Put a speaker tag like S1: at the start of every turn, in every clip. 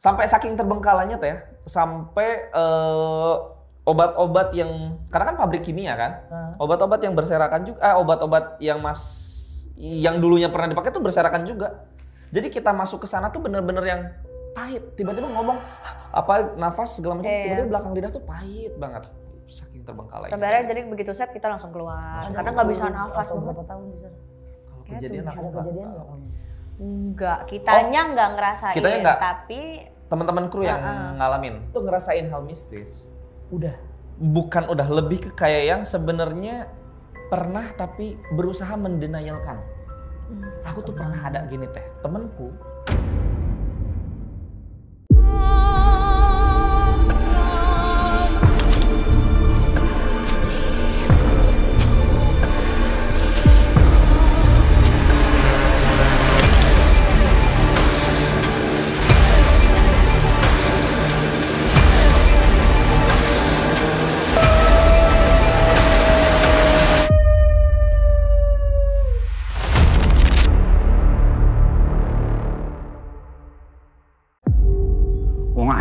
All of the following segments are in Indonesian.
S1: Sampai saking terbengkalainya teh, sampai obat-obat yang karena kan pabrik kimia kan, obat-obat yang berserakan juga, obat-obat yang dulunya pernah dipakai tuh berserakan juga. Jadi kita masuk ke sana tuh bener-bener yang pahit. Tiba-tiba ngomong apa nafas segala macam, tiba-tiba belakang lidah tuh pahit banget. Saking terbengkalainya.
S2: Sebenarnya jadi begitu set kita langsung keluar karena nggak bisa nafas.
S3: Berapa tahun di sana?
S1: Kalau kejadian aku
S3: ada kejadian nggak kamu?
S2: Enggak, kitanya nggak ngerasain,
S1: kitanya nggak.
S2: tapi
S1: Teman-teman kru yang ngalamin tuh ngerasain hal mistis.
S3: Udah.
S1: Bukan udah, lebih ke kayak yang sebenarnya pernah tapi berusaha mendenialkan. Aku tuh pernah ada gini teh, temenku.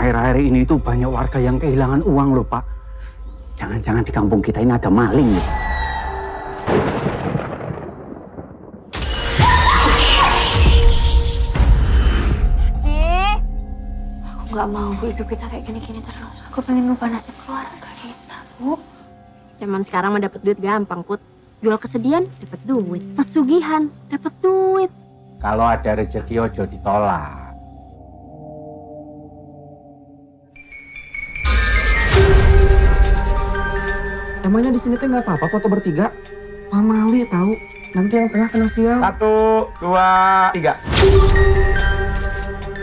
S4: Akhir-akhir ini itu banyak warga yang kehilangan uang loh Pak. Jangan-jangan di kampung kita ini ada maling ya.
S5: Aku nggak mau hidup kita kayak gini-gini terus. Aku pengen ngubah nasib keluarga kita, Bu.
S6: Zaman sekarang mah dapat duit gampang, Put. Jual kesedihan, dapat duit. Pesugihan, dapat duit.
S4: Kalau ada rezeki ojo ditolak.
S7: Emangnya di sini teh nggak apa-apa foto bertiga? Pamali tahu. Nanti yang tengah kena sial.
S4: 1, 2, 3.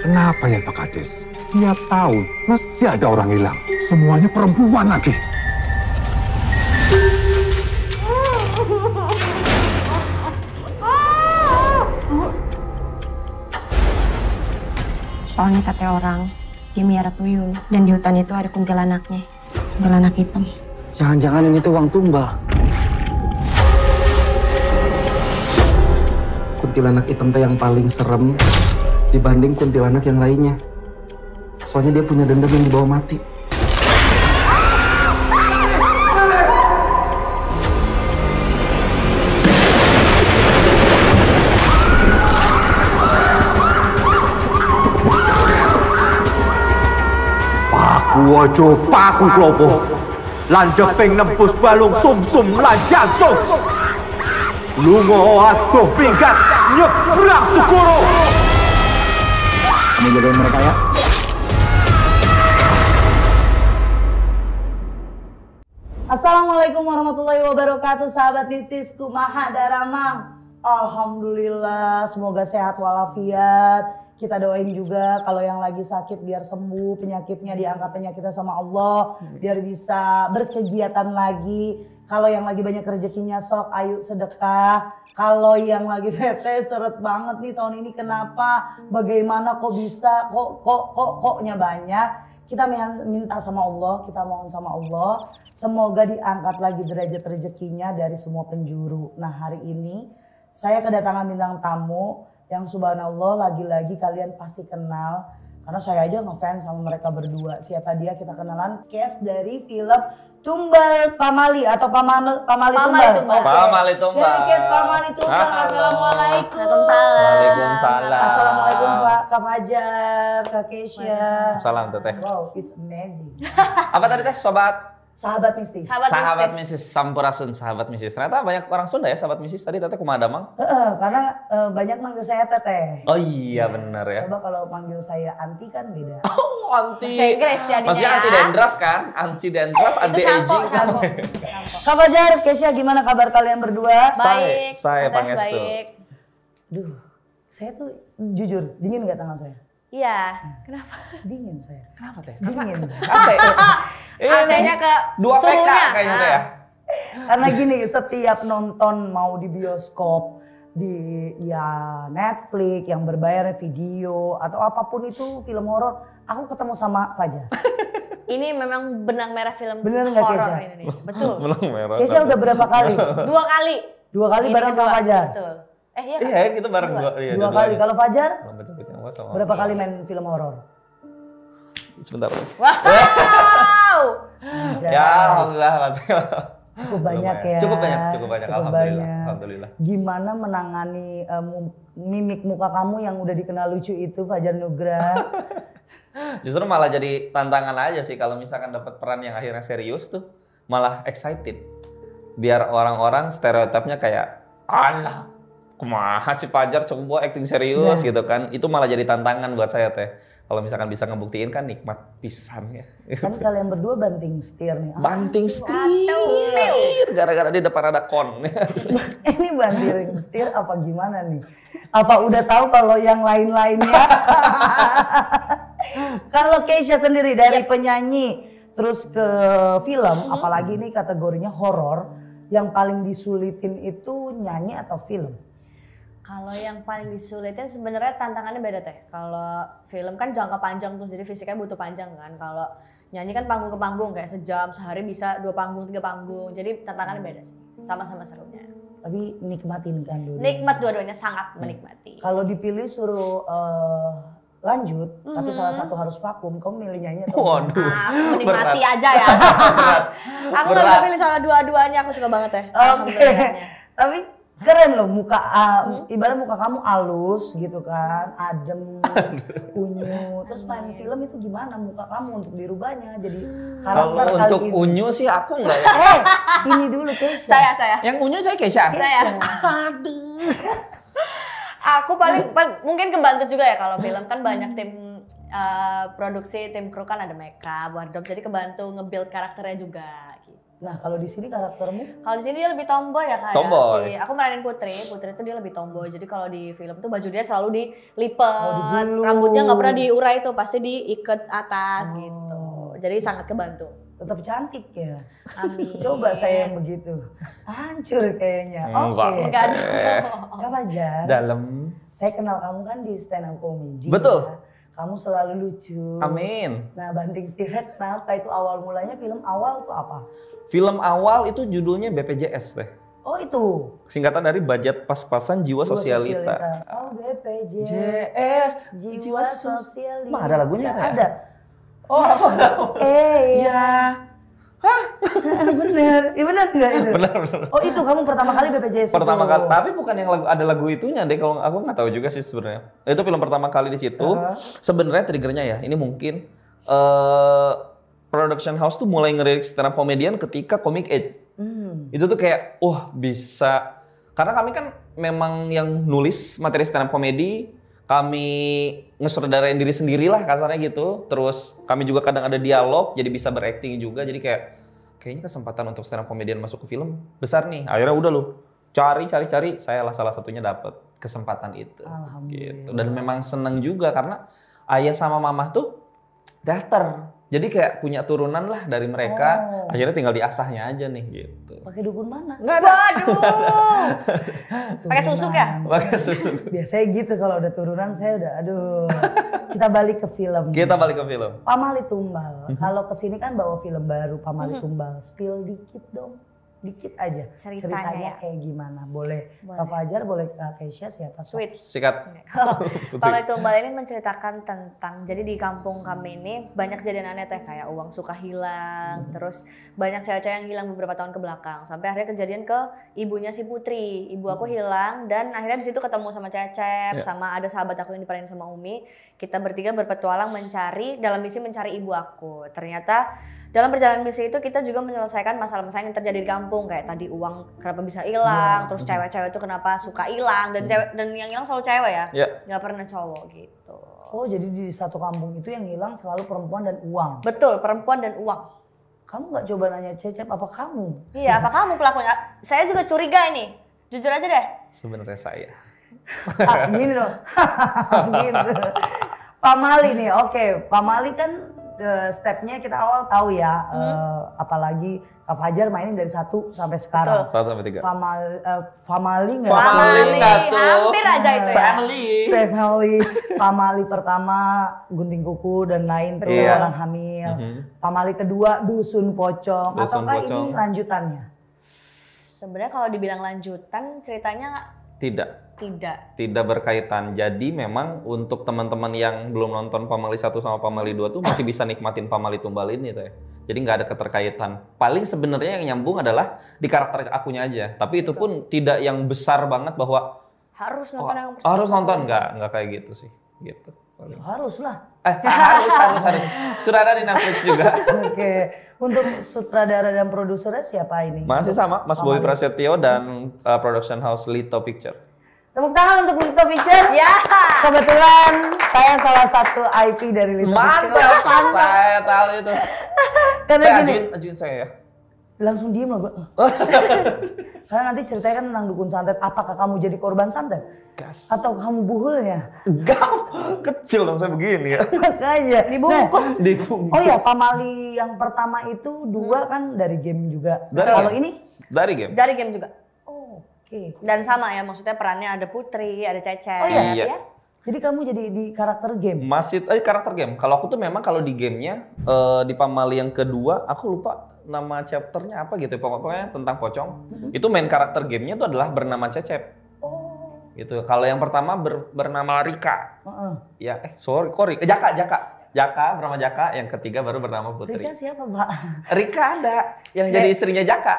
S4: Kenapa ya Pak Kades? Tiap tahun mesti ada orang hilang. Semuanya perempuan lagi.
S6: Soalnya kata orang, dia miara tuyul. Dan di hutan itu ada kuntilanaknya. Kuntilanak hitam.
S7: Jangan-jangan ini tuh uang tumbal. Kuntilanak hitam teh yang paling serem dibanding kuntilanak yang lainnya. Soalnya dia punya dendam yang dibawa mati.
S4: Paku ojo, paku klopo. Landeping nembus balung sum-sum lan jantung. Lungo atuh pinggat nyebrang Sukoro.
S7: Kamu jagain mereka ya.
S3: Assalamualaikum warahmatullahi wabarakatuh, sahabat mistis kumaha daramang. Alhamdulillah, semoga sehat walafiat. Kita doain juga kalau yang lagi sakit biar sembuh penyakitnya, diangkat penyakitnya sama Allah, biar bisa berkegiatan lagi. Kalau yang lagi banyak rezekinya sok ayo sedekah. Kalau yang lagi bete seret banget nih tahun ini kenapa? Bagaimana kok bisa? Koknya banyak. Kita minta sama Allah, kita mohon sama Allah. Semoga diangkat lagi derajat rezekinya dari semua penjuru. Nah hari ini saya kedatangan bintang tamu yang subhanallah lagi-lagi kalian pasti kenal. Karena saya aja ngefans sama mereka berdua. Siapa dia? Kita kenalan cast dari film Tumbal Pamali atau Pamali Tumbal.
S1: Pamali Tumbal.
S3: Dari cast Pamali Tumbal. Assalamualaikum.
S1: Waalaikumsalam.
S3: Assalamualaikum Kak Fajar, Kak Keisha.
S1: Salam teteh.
S3: Wow, it's amazing.
S1: Apa tadi teh sobat?
S3: Sahabat mistis.
S1: Sahabat mistis Sampurasun, sahabat mistis. Ternyata banyak orang Sunda ya sahabat mistis tadi teteh kumaha damang?
S3: Karena banyak manggil saya teteh.
S1: Oh iya benar ya.
S3: Coba kalau manggil saya anti kan beda.
S1: Oh anti.
S2: bahasa Inggris jadinya.
S1: Maksudnya anti dandruff kan? Anti dandruff, anti aging.
S3: Kak Fajar, Keisha gimana kabar kalian berdua?
S2: Baik.
S1: Saya
S2: Tes
S1: Pangestu.
S2: baik.
S3: Duh, saya tuh jujur dingin nggak tangan saya?
S2: Iya. Kenapa?
S3: Dingin saya.
S1: Kenapa teh?
S3: Dingin.
S1: AC.
S2: AC-nya ke
S1: 2 PK
S2: suhunya.
S1: kayaknya teh ya.
S3: Karena gini, setiap nonton mau di bioskop, di ya Netflix yang berbayar video atau apapun itu film horor, aku ketemu sama Fajar.
S2: Ini memang benang merah film
S3: Bener nggak,
S2: horor
S3: Keisha?
S2: Indonesia. Betul.
S1: Belum merah.
S3: Keisha udah berapa kali?
S2: 2 kali.
S3: 2 kali
S2: Ini
S3: bareng sama
S2: kedua.
S3: Fajar.
S2: Betul. Iya kan?
S1: Iya kita bareng 2. Iya,
S3: 2 kali. Kalau Fajar
S1: sama.
S3: berapa kali main film horor?
S1: sebentar.
S2: Wow.
S1: Ya, alhamdulillah.
S3: Cukup banyak ya.
S1: Cukup banyak. Alhamdulillah.
S3: Gimana menangani mimik muka kamu yang udah dikenal lucu itu, Fajar Nugrah?
S1: Justru malah jadi tantangan aja sih kalau misalkan dapat peran yang akhirnya serius tuh, malah excited. Biar orang-orang stereotipnya kayak, alah, kumaha si Fajar coba acting serius gitu kan. Itu malah jadi tantangan buat saya teh. Kalau misalkan bisa ngebuktiin kan nikmat pisan ya.
S3: Kan kalian berdua banting setir nih.
S1: Banting setir gara-gara di depan ada kon.
S3: Ini banting setir apa gimana nih? Apa udah tahu kalau yang lain-lainnya? Kalau Keisha sendiri dari penyanyi terus ke film, apalagi ini kategorinya horor, yang paling disulitin itu nyanyi atau film?
S2: Kalau yang paling disulitin sebenarnya tantangannya beda teh. Kalau film kan jangka panjang tuh, jadi fisiknya butuh panjang kan. Kalau nyanyi kan panggung ke panggung, kayak sejam, sehari bisa 2 panggung, 3 panggung. Jadi tantangannya beda sih, sama-sama serunya.
S3: Tapi nikmatin kan dulu.
S2: Nikmat dua-duanya, sangat menikmati.
S3: Kalau dipilih suruh lanjut, tapi salah satu harus vakum, kamu milih nyanyi atau
S1: Waduh.
S2: Aku menikmati aja ya. Aku gak bisa pilih soal dua-duanya, aku suka banget ya.
S3: Oke. Tapi keren loh muka, ibarat muka kamu halus gitu kan, adem, unyu. Terus main film itu gimana muka kamu untuk dirubahnya jadi karakter
S1: Kalau
S3: kali
S1: untuk
S3: ini?
S1: unyu sih aku enggak ya.
S3: Ini dulu Keisha.
S2: Saya.
S1: Yang unyu saya Keisha.
S2: Saya.
S1: Aduh.
S2: Aku paling mungkin kebantu juga ya kalau film kan banyak tim produksi, tim kru kan ada makeup, wardrobe, jadi kebantu nge-build karakternya juga. Gitu.
S3: Nah kalau di sini karaktermu?
S2: Kalau di sini dia lebih tomboy ya kayak
S1: Tomboy.
S2: aku meranin Putri itu dia lebih tomboy. Jadi kalau di film tuh baju dia selalu dilipet,
S3: digulung.
S2: rambutnya nggak pernah diurai tuh, pasti diikat atas gitu. Jadi sangat kebantu.
S3: Tetap cantik ya.
S2: Amin.
S3: Coba saya yang begitu. Hancur kayaknya.
S1: Enggak.
S3: Oke.
S2: Enggak ada.
S3: Kak Fajar,
S1: Dalam.
S3: saya kenal kamu kan di stand up comedy.
S1: Betul.
S3: Ya. Kamu selalu lucu.
S1: Amin.
S3: Nah, banting setir kenapa itu awal mulanya film awal tuh apa?
S1: Film awal itu judulnya BPJS teh.
S3: Oh itu.
S1: Singkatan dari Budget Pas-Pasan Jiwa Sosialita.
S3: Oh BPJS.
S1: JS
S3: Jiwa Sosialita.
S1: Mah ada lagunya ya?
S3: Ada.
S1: Oh, aku tahu.
S3: Ya. Hah? Bener. Iya bener nggak itu?
S1: Benar.
S3: Oh itu kamu pertama kali BPJS
S1: Pertama
S3: itu.
S1: kali, tapi bukan yang ada lagu itunya deh. Kalau aku nggak tahu juga sih sebenarnya. Itu film pertama kali di situ. Sebenarnya triggernya ya, ini mungkin production house tuh mulai ngerilis stand up comedian ketika Comic Age. Itu tuh kayak, wah bisa. Karena kami kan memang yang nulis materi stand up comedy, kami ngesutradarain diri sendirilah kasarnya gitu. Terus kami juga kadang ada dialog, jadi bisa berakting juga. Jadi kayaknya kesempatan untuk stand up comedian masuk ke film besar nih. Akhirnya udah loh, cari. Saya lah salah satunya dapat kesempatan itu. Gitu. Dan memang seneng juga karena ayah sama mama tuh teater. Jadi kayak punya turunan lah dari mereka. Akhirnya tinggal diasahnya aja nih gitu.
S3: Pakai dukun mana?
S1: Nggak ada.
S2: Waduh. Pakai susuk ya?
S1: Pakai susuk.
S3: Biasanya gitu kalau udah turunan saya udah aduh. Kita balik ke film.
S1: Kita balik ke film.
S3: Pamali Tumbal. Kalau kesini kan bawa film baru Pamali Tumbal. Spill dikit dong. Dikit aja.
S2: Ceritanya ya?
S3: Kayak gimana? Boleh Kak Fajar, boleh Kak Keisha, siapa?
S2: Sweet.
S1: Sikat.
S2: Pamali Tumbal ini menceritakan tentang, jadi di kampung kami ini banyak kejadian aneh teh, kayak uang suka hilang, terus banyak cewek-cewek yang hilang beberapa tahun ke belakang, sampai akhirnya kejadian ke ibunya si Putri. Ibu aku hilang dan akhirnya di situ ketemu sama Cecep, sama ada sahabat aku yang diperanin sama Umi. Kita bertiga berpetualang dalam misi mencari ibu aku. Ternyata dalam perjalanan misi itu kita juga menyelesaikan masalah-masalah yang terjadi di kampung, kayak tadi uang kenapa bisa hilang, terus cewek-cewek itu kenapa suka hilang, dan dan yang hilang selalu cewek ya, nggak pernah cowok gitu.
S3: Oh jadi di satu kampung itu yang hilang selalu perempuan dan uang.
S2: Betul, perempuan dan uang.
S3: Kamu nggak coba nanya Cecep apa kamu?
S2: Iya, apa kamu pelakunya? Saya juga curiga ini, jujur aja deh.
S1: Sebenarnya saya.
S3: Gini dong, gitu. Pamali nih, oke. Pamali kan stepnya kita awal tahu ya, apalagi Kak Fajar mainin dari 1 sampai sekarang.
S1: 1 sampai 3.
S3: Famali nggak?
S1: Famali nggak tuh.
S2: Hampir aja itu ya.
S3: Family. Pamali pertama Gunting Kuku dan lain tuh orang hamil. Pamali kedua Dusun Pocong. Ataukah ini lanjutannya?
S2: Sebenarnya kalau dibilang lanjutan ceritanya
S1: Tidak. Tidak berkaitan. Jadi memang untuk teman-teman yang belum nonton Pamali 1 sama Pamali 2 tuh masih bisa nikmatin Pamali Tumbal ini tuh ya. Jadi nggak ada keterkaitan. Paling sebenarnya yang nyambung adalah di karakter akunya aja. Tapi itu pun tidak yang besar banget bahwa
S2: harus nonton yang
S1: harus nonton, nggak kayak gitu sih. Gitu.
S3: Harus lah.
S1: Harus. Sudah ada di Netflix juga.
S3: Oke. Untuk sutradara dan produsernya siapa ini?
S1: Masih sama, Mas Boy Prasetyo dan production house Lito Picture.
S3: Tepuk tangan untuk Lito Picture.
S2: Ya.
S3: Kebetulan saya salah satu IP dari Lito Picture.
S1: Mantap. Saya tahu itu.
S3: Karena gini,
S1: ajuin saya ya.
S3: langsung diem lah gue. Karena nanti ceritanya kan tentang dukun santet. Apakah kamu jadi korban santet?
S1: Gas.
S3: Atau kamu buhulnya?
S1: Enggak, kecil dong saya begini ya.
S3: Makanya.
S2: Dibungkus.
S1: Dibungkus.
S3: Oh ya, Pamali yang pertama itu 2 kan dari game juga. Kalau ini?
S1: Dari game.
S2: Dari game juga.
S3: Oh, oke.
S2: Dan sama ya, maksudnya perannya ada Putri, ada Cece.
S3: Oh iya?
S2: Ya?
S3: Jadi kamu jadi di karakter game?
S1: Masih karakter game. Kalau aku tuh memang kalau di gamenya di Pamali yang kedua, aku lupa nama chapternya apa gitu. Pokoknya tentang pocong. Itu main karakter gamenya tuh adalah bernama Cecep.
S3: Oh.
S1: Gitu. Kalau yang pertama bernama Rika. Ya, sorry, Jaka bernama Jaka. Yang ketiga baru bernama Putri.
S3: Rika siapa, Mbak?
S1: Rika ada yang jadi istrinya Jaka.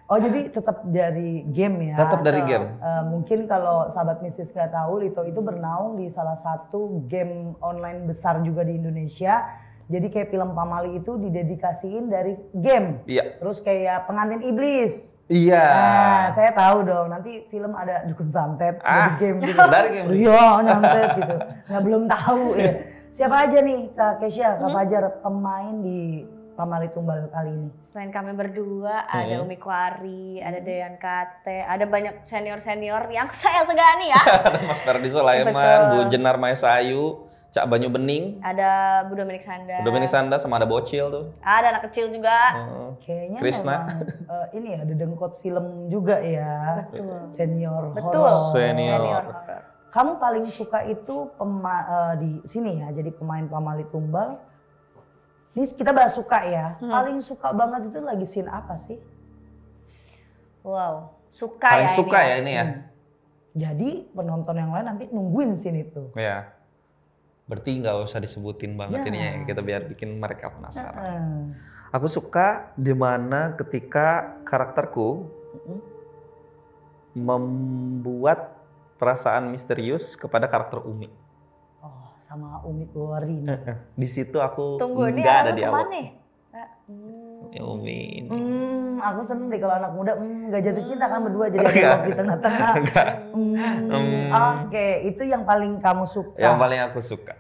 S3: Oh, jadi tetap dari game ya?
S1: Tetap dari game.
S3: Mungkin kalau sahabat mistis nggak tahu, Lito itu bernaung di salah satu game online besar juga di Indonesia. Jadi kayak film Pamali itu didedikasiin dari game.
S1: Iya.
S3: Terus kayak Pengantin Iblis.
S1: Iya.
S3: Nah, saya tahu dong. Nanti film ada dukun santet dari game gitu.
S1: Dari game.
S3: Iya, nyantet gitu. Nggak belum tahu ya. Siapa aja nih Kak Kesya, Kak Fajar pemain di Pamali Tumbal kali ini?
S2: Selain kami berdua, ada Umi Kwari, ada Deyan Kate, ada banyak senior-senior yang saya segani ya.
S1: Ada Mas Ferdi Sulaiman, Bu Jenar Maesa Ayu, Cak Banyu Bening.
S2: Ada Bu Dominik Sanda.
S1: Bu Dominik Sanda sama ada Bocil tuh.
S2: Ada anak kecil juga.
S3: Kayaknya
S1: Krisna.
S3: memang ini ya, ada dengkot film juga ya.
S2: Betul.
S3: Senior
S2: Betul.
S3: horor.
S1: Senior.
S2: horor.
S3: Kamu paling suka itu di sini ya, jadi pemain Pamali Tumbal. Ini kita bahas suka ya. Paling suka banget itu lagi scene apa sih?
S2: Wow, suka
S1: Paling
S2: ya
S1: suka
S2: ini.
S1: ya ini ya.
S3: Jadi penonton yang lain nanti nungguin scene itu.
S1: Ya. Berarti nggak usah disebutin banget
S3: Ya.
S1: ini ya, kita biar bikin mereka penasaran. Aku suka di mana ketika karakterku membuat perasaan misterius kepada karakter Umi.
S3: Oh, sama Umi Kwari ini.
S1: Di situ aku
S2: Tunggu, ini
S1: nggak ada
S2: arahnya
S1: di awal.
S2: kemana?
S1: Ya Umi ini.
S3: Aku seneng deh kalau anak muda nggak jatuh cinta kan berdua jadi ada di tengah-tengah. Oke, itu yang paling kamu suka.
S1: Yang paling aku suka.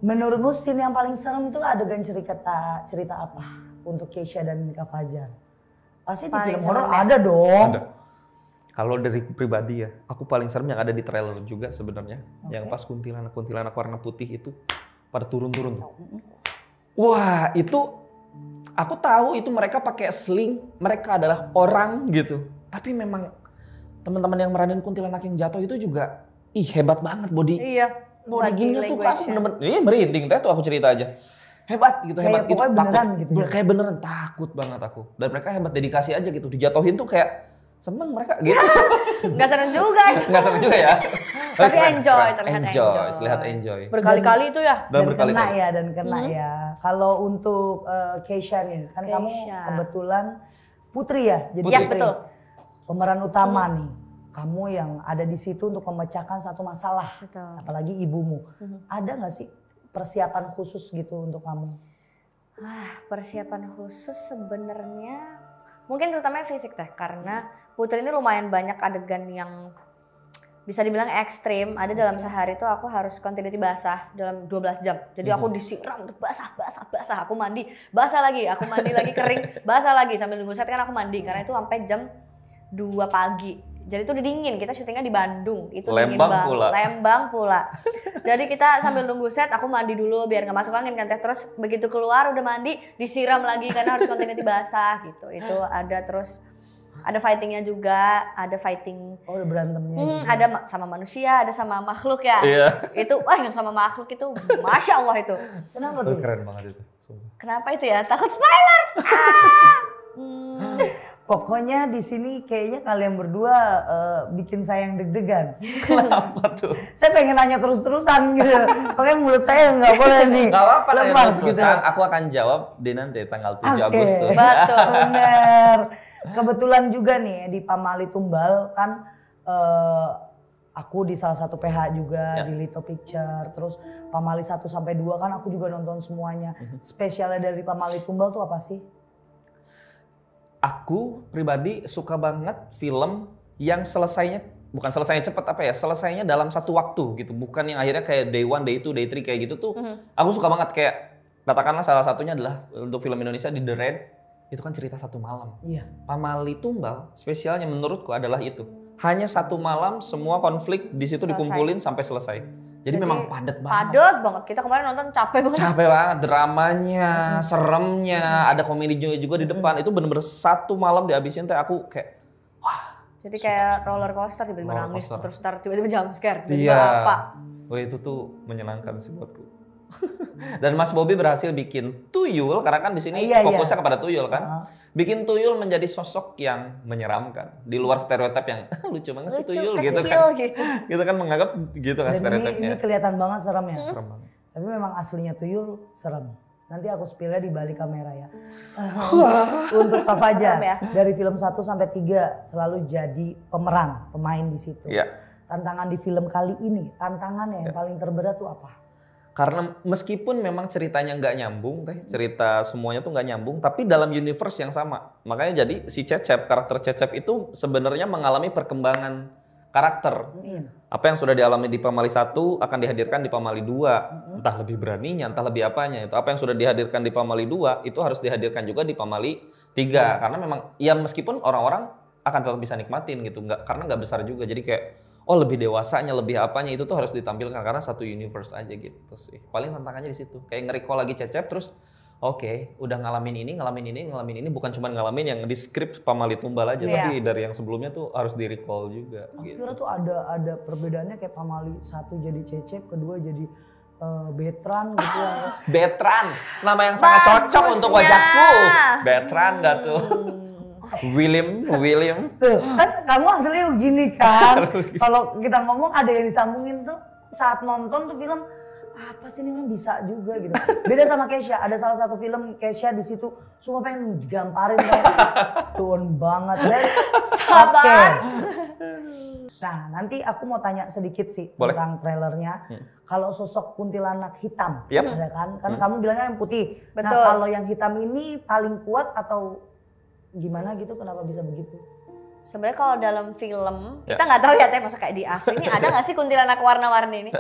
S3: Menurutmu scene yang paling serem itu adegan cerita apa untuk Kesya dan Kak Fajar? Pasti di
S2: Paling
S3: film horor
S2: serem ya?
S3: ada dong.
S1: Ada. Kalau dari pribadi ya, aku paling serem yang ada di trailer juga sebenarnya. Yang pas kuntilanak warna putih itu pada turun-turun tuh. Wah, itu aku tahu itu mereka pakai sling, mereka adalah orang gitu. Tapi memang teman-teman yang meranin kuntilanak yang jatuh itu juga hebat banget body.
S2: Iya.
S1: Body tuh aku bener-bener merinding tuh aku cerita aja. Hebat gitu,
S3: Kayak
S1: hebat itu
S3: pokoknya beneran
S1: takut.
S3: gitu ya?
S1: Kayak beneran takut banget aku. Dan mereka hebat dedikasi aja gitu. Dijatuhin tuh kayak seneng mereka gitu.
S2: Nggak seneng juga.
S1: Nggak seneng juga ya.
S2: Tapi enjoy, terlihat enjoy.
S1: Terlihat enjoy.
S2: Berkali-kali itu ya.
S1: Dan
S3: Dan kena ya. Kalau untuk Kesya nih, kan kamu
S2: Kesya.
S3: kebetulan putri ya. Jadi
S2: Iya,
S3: putri.
S2: betul.
S3: Pemeran utama nih. Kamu yang ada di situ untuk memecahkan satu masalah.
S2: Betul.
S3: Apalagi ibumu. Ada nggak sih persiapan khusus gitu untuk kamu?
S2: Persiapan khusus sebenarnya mungkin terutamanya fisik teh, karena Putri ini lumayan banyak adegan yang bisa dibilang ekstrim. Ada dalam sehari tuh aku harus continuity basah dalam 12 jam. Jadi aku disiram tuh basah. Aku mandi, basah lagi. Aku mandi lagi kering, basah lagi. Sambil nunggu set kan aku mandi karena itu sampai jam 2 pagi. Jadi itu dingin, kita syutingnya di Bandung, itu dingin banget. Lembang pula. Jadi kita sambil nunggu set, aku mandi dulu biar nggak masuk angin kan teh. Terus begitu keluar udah mandi, disiram lagi karena harus continuity basah gitu. Itu ada terus ada fightingnya juga, ada fighting.
S3: Oh, ada berantemnya.
S2: Ada sama manusia, ada sama makhluk ya.
S1: Iya.
S2: Itu yang sama makhluk itu, masya Allah itu.
S3: Kenapa tuh?
S1: Keren banget itu.
S2: Kenapa itu ya? Takut spoiler.
S3: Pokoknya di sini kayaknya kalian berdua bikin saya yang deg-degan.
S1: Kenapa tuh?
S3: Saya pengen nanya terus-terusan gitu. Pokoknya mulut saya nggak boleh nih.
S1: Gak apa-apa nanya
S3: lepas
S1: terus-terusan. Aku akan jawab di nanti tanggal 7
S3: Oke.
S1: Agustus.
S2: Betul.
S3: Bener. Kebetulan juga nih di Pamali Tumbal kan aku di salah satu PH juga
S1: Ya.
S3: di Lito Picture. Terus Pamali 1 sampai 2 kan aku juga nonton semuanya. Spesialnya dari Pamali Tumbal tuh apa sih?
S1: Aku pribadi suka banget film yang selesainya, bukan selesainya cepet apa ya, selesainya dalam satu waktu gitu. Bukan yang akhirnya kayak day 1, day 2, day 3 kayak gitu tuh. Aku suka banget kayak, katakanlah salah satunya adalah untuk film Indonesia di The Raid, itu kan cerita satu malam.
S3: Iya.
S1: Pamali Tumbal spesialnya menurutku adalah itu. Hanya satu malam semua konflik di situ
S2: Selesai.
S1: dikumpulin sampai selesai. Jadi memang padat banget.
S2: Padat banget. Kita kemarin nonton capek banget.
S1: Capek banget, dramanya, seremnya, ada komedinya juga di depan. Itu bener-bener satu malam dihabisin teh aku kayak,
S2: Jadi kayak roller coaster tiba-tiba
S1: Roller
S2: nangis,
S1: coaster.
S2: terus ntar tiba-tiba jump scare, tiba-tiba
S1: iya.
S2: apa.
S1: Wah itu tuh menyenangkan sih buatku. Dan Mas Bobby berhasil bikin Tuyul, karena kan di sini
S3: Iya,
S1: fokusnya
S3: iya.
S1: kepada Tuyul kan. Bikin Tuyul menjadi sosok yang menyeramkan. Di luar stereotip yang lucu banget sih
S2: Lucu,
S1: Tuyul
S2: kecil
S1: gitu kan.
S2: gitu.
S1: Kita kan menganggap gitu kan
S3: Dan
S1: stereotipnya.
S3: ini kelihatan banget serem ya.
S1: Serem banget.
S3: Tapi memang aslinya Tuyul serem. Nanti aku spill-nya di balik kamera ya. Untuk Kak Fajar,
S2: Serem ya.
S3: dari film 1 sampai 3 selalu jadi pemeran, pemain di situ.
S1: Iya.
S3: Tantangan di film kali ini, tantangannya yang paling terberat tuh apa?
S1: Karena meskipun memang ceritanya nggak nyambung, cerita semuanya tuh nggak nyambung, tapi dalam universe yang sama. Makanya jadi si Cecep, karakter Cecep itu sebenarnya mengalami perkembangan karakter. Apa yang sudah dialami di Pamali 1 akan dihadirkan di Pamali 2. Entah lebih beraninya, entah lebih apanya. Itu apa yang sudah dihadirkan di Pamali 2 itu harus dihadirkan juga di Pamali 3. Karena memang ya meskipun orang-orang akan tetap bisa nikmatin gitu, karena nggak besar juga. Jadi kayak oh lebih dewasanya, lebih apanya itu tuh harus ditampilkan karena satu universe aja gitu sih. Paling tantangannya di situ. Kayak nge-recall lagi Cecep terus oke, udah ngalamin ini, bukan cuma ngalamin yang di skrip Pamali Tumbal aja,
S2: Iya.
S1: tapi dari yang sebelumnya tuh harus di-recall juga.
S3: Aku
S1: Gitu.
S3: kira tuh ada perbedaannya kayak Pamali 1 jadi Cecep, kedua jadi Betran gitu ya.
S1: Betran, nama yang sangat cocok untuk wajahku. Betran gak tuh? William.
S3: Tuh, kan kamu aslinya gini kan. Kalau kita ngomong ada yang disambungin tuh saat nonton tuh film apa sih ini orang bisa juga gitu. Beda sama Kesha, ada salah satu film Kesha di situ semua pengen digamparin kan. Turun banget dan
S2: Sabar.
S3: Nah, nanti aku mau tanya sedikit sih
S1: Boleh.
S3: tentang trailernya. Kalau sosok kuntilanak hitam,
S1: Yap.
S3: ada kan? Kan kamu bilangnya yang putih. Nah,
S2: Betul.
S3: kalau yang hitam ini paling kuat atau gimana gitu? Kenapa bisa begitu?
S2: Sebenarnya kalau dalam film,
S1: Ya.
S2: kita nggak tahu ya Teh, maksudnya kayak di asli ini ada nggak sih kuntilanak warna-warni ini?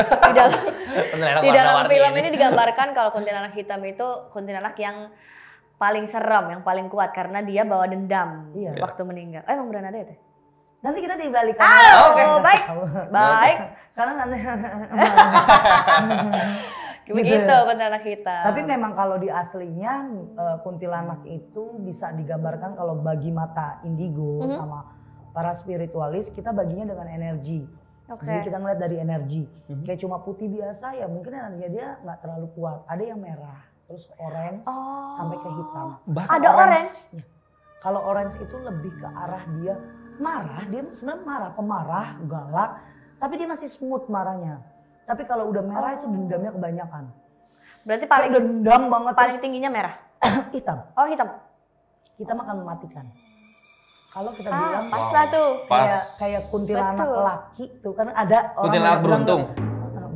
S2: Di dalam film ini digambarkan kalau kuntilanak hitam itu kuntilanak yang paling serem, yang paling kuat karena dia bawa dendam
S3: Iya.
S2: waktu meninggal. Emang beneran ada ya Teh?
S3: Nanti kita di balik kamera.
S2: Oh, baik. Baik.
S3: Karena nanti
S2: Begitu kuntilanak hitam.
S3: Tapi memang kalau di aslinya kuntilanak itu bisa digambarkan kalau bagi mata indigo sama para spiritualis kita baginya dengan energi.
S2: Oke.
S3: Jadi kita ngeliat dari energi. Kayak cuma putih biasa ya mungkin energinya dia nggak terlalu kuat. Ada yang merah, terus orange sampai ke hitam.
S2: Ada orange.
S3: Ya. Kalau orange itu lebih ke arah dia marah, dia sebenarnya marah, pemarah, galak, tapi dia masih smooth marahnya. Tapi kalau udah merah itu dendamnya kebanyakan.
S2: Berarti
S3: Paling
S2: paling
S3: dendam banget.
S2: paling tingginya merah.
S3: Hitam.
S2: Oh hitam.
S3: Hitam akan mematikan. Kalau kita bilang
S2: Pas lah tuh.
S1: Pas.
S3: kayak kuntilanak
S2: Betul.
S3: laki tuh kan ada orang
S1: Kuntilanak
S3: yang bilang,
S1: beruntung.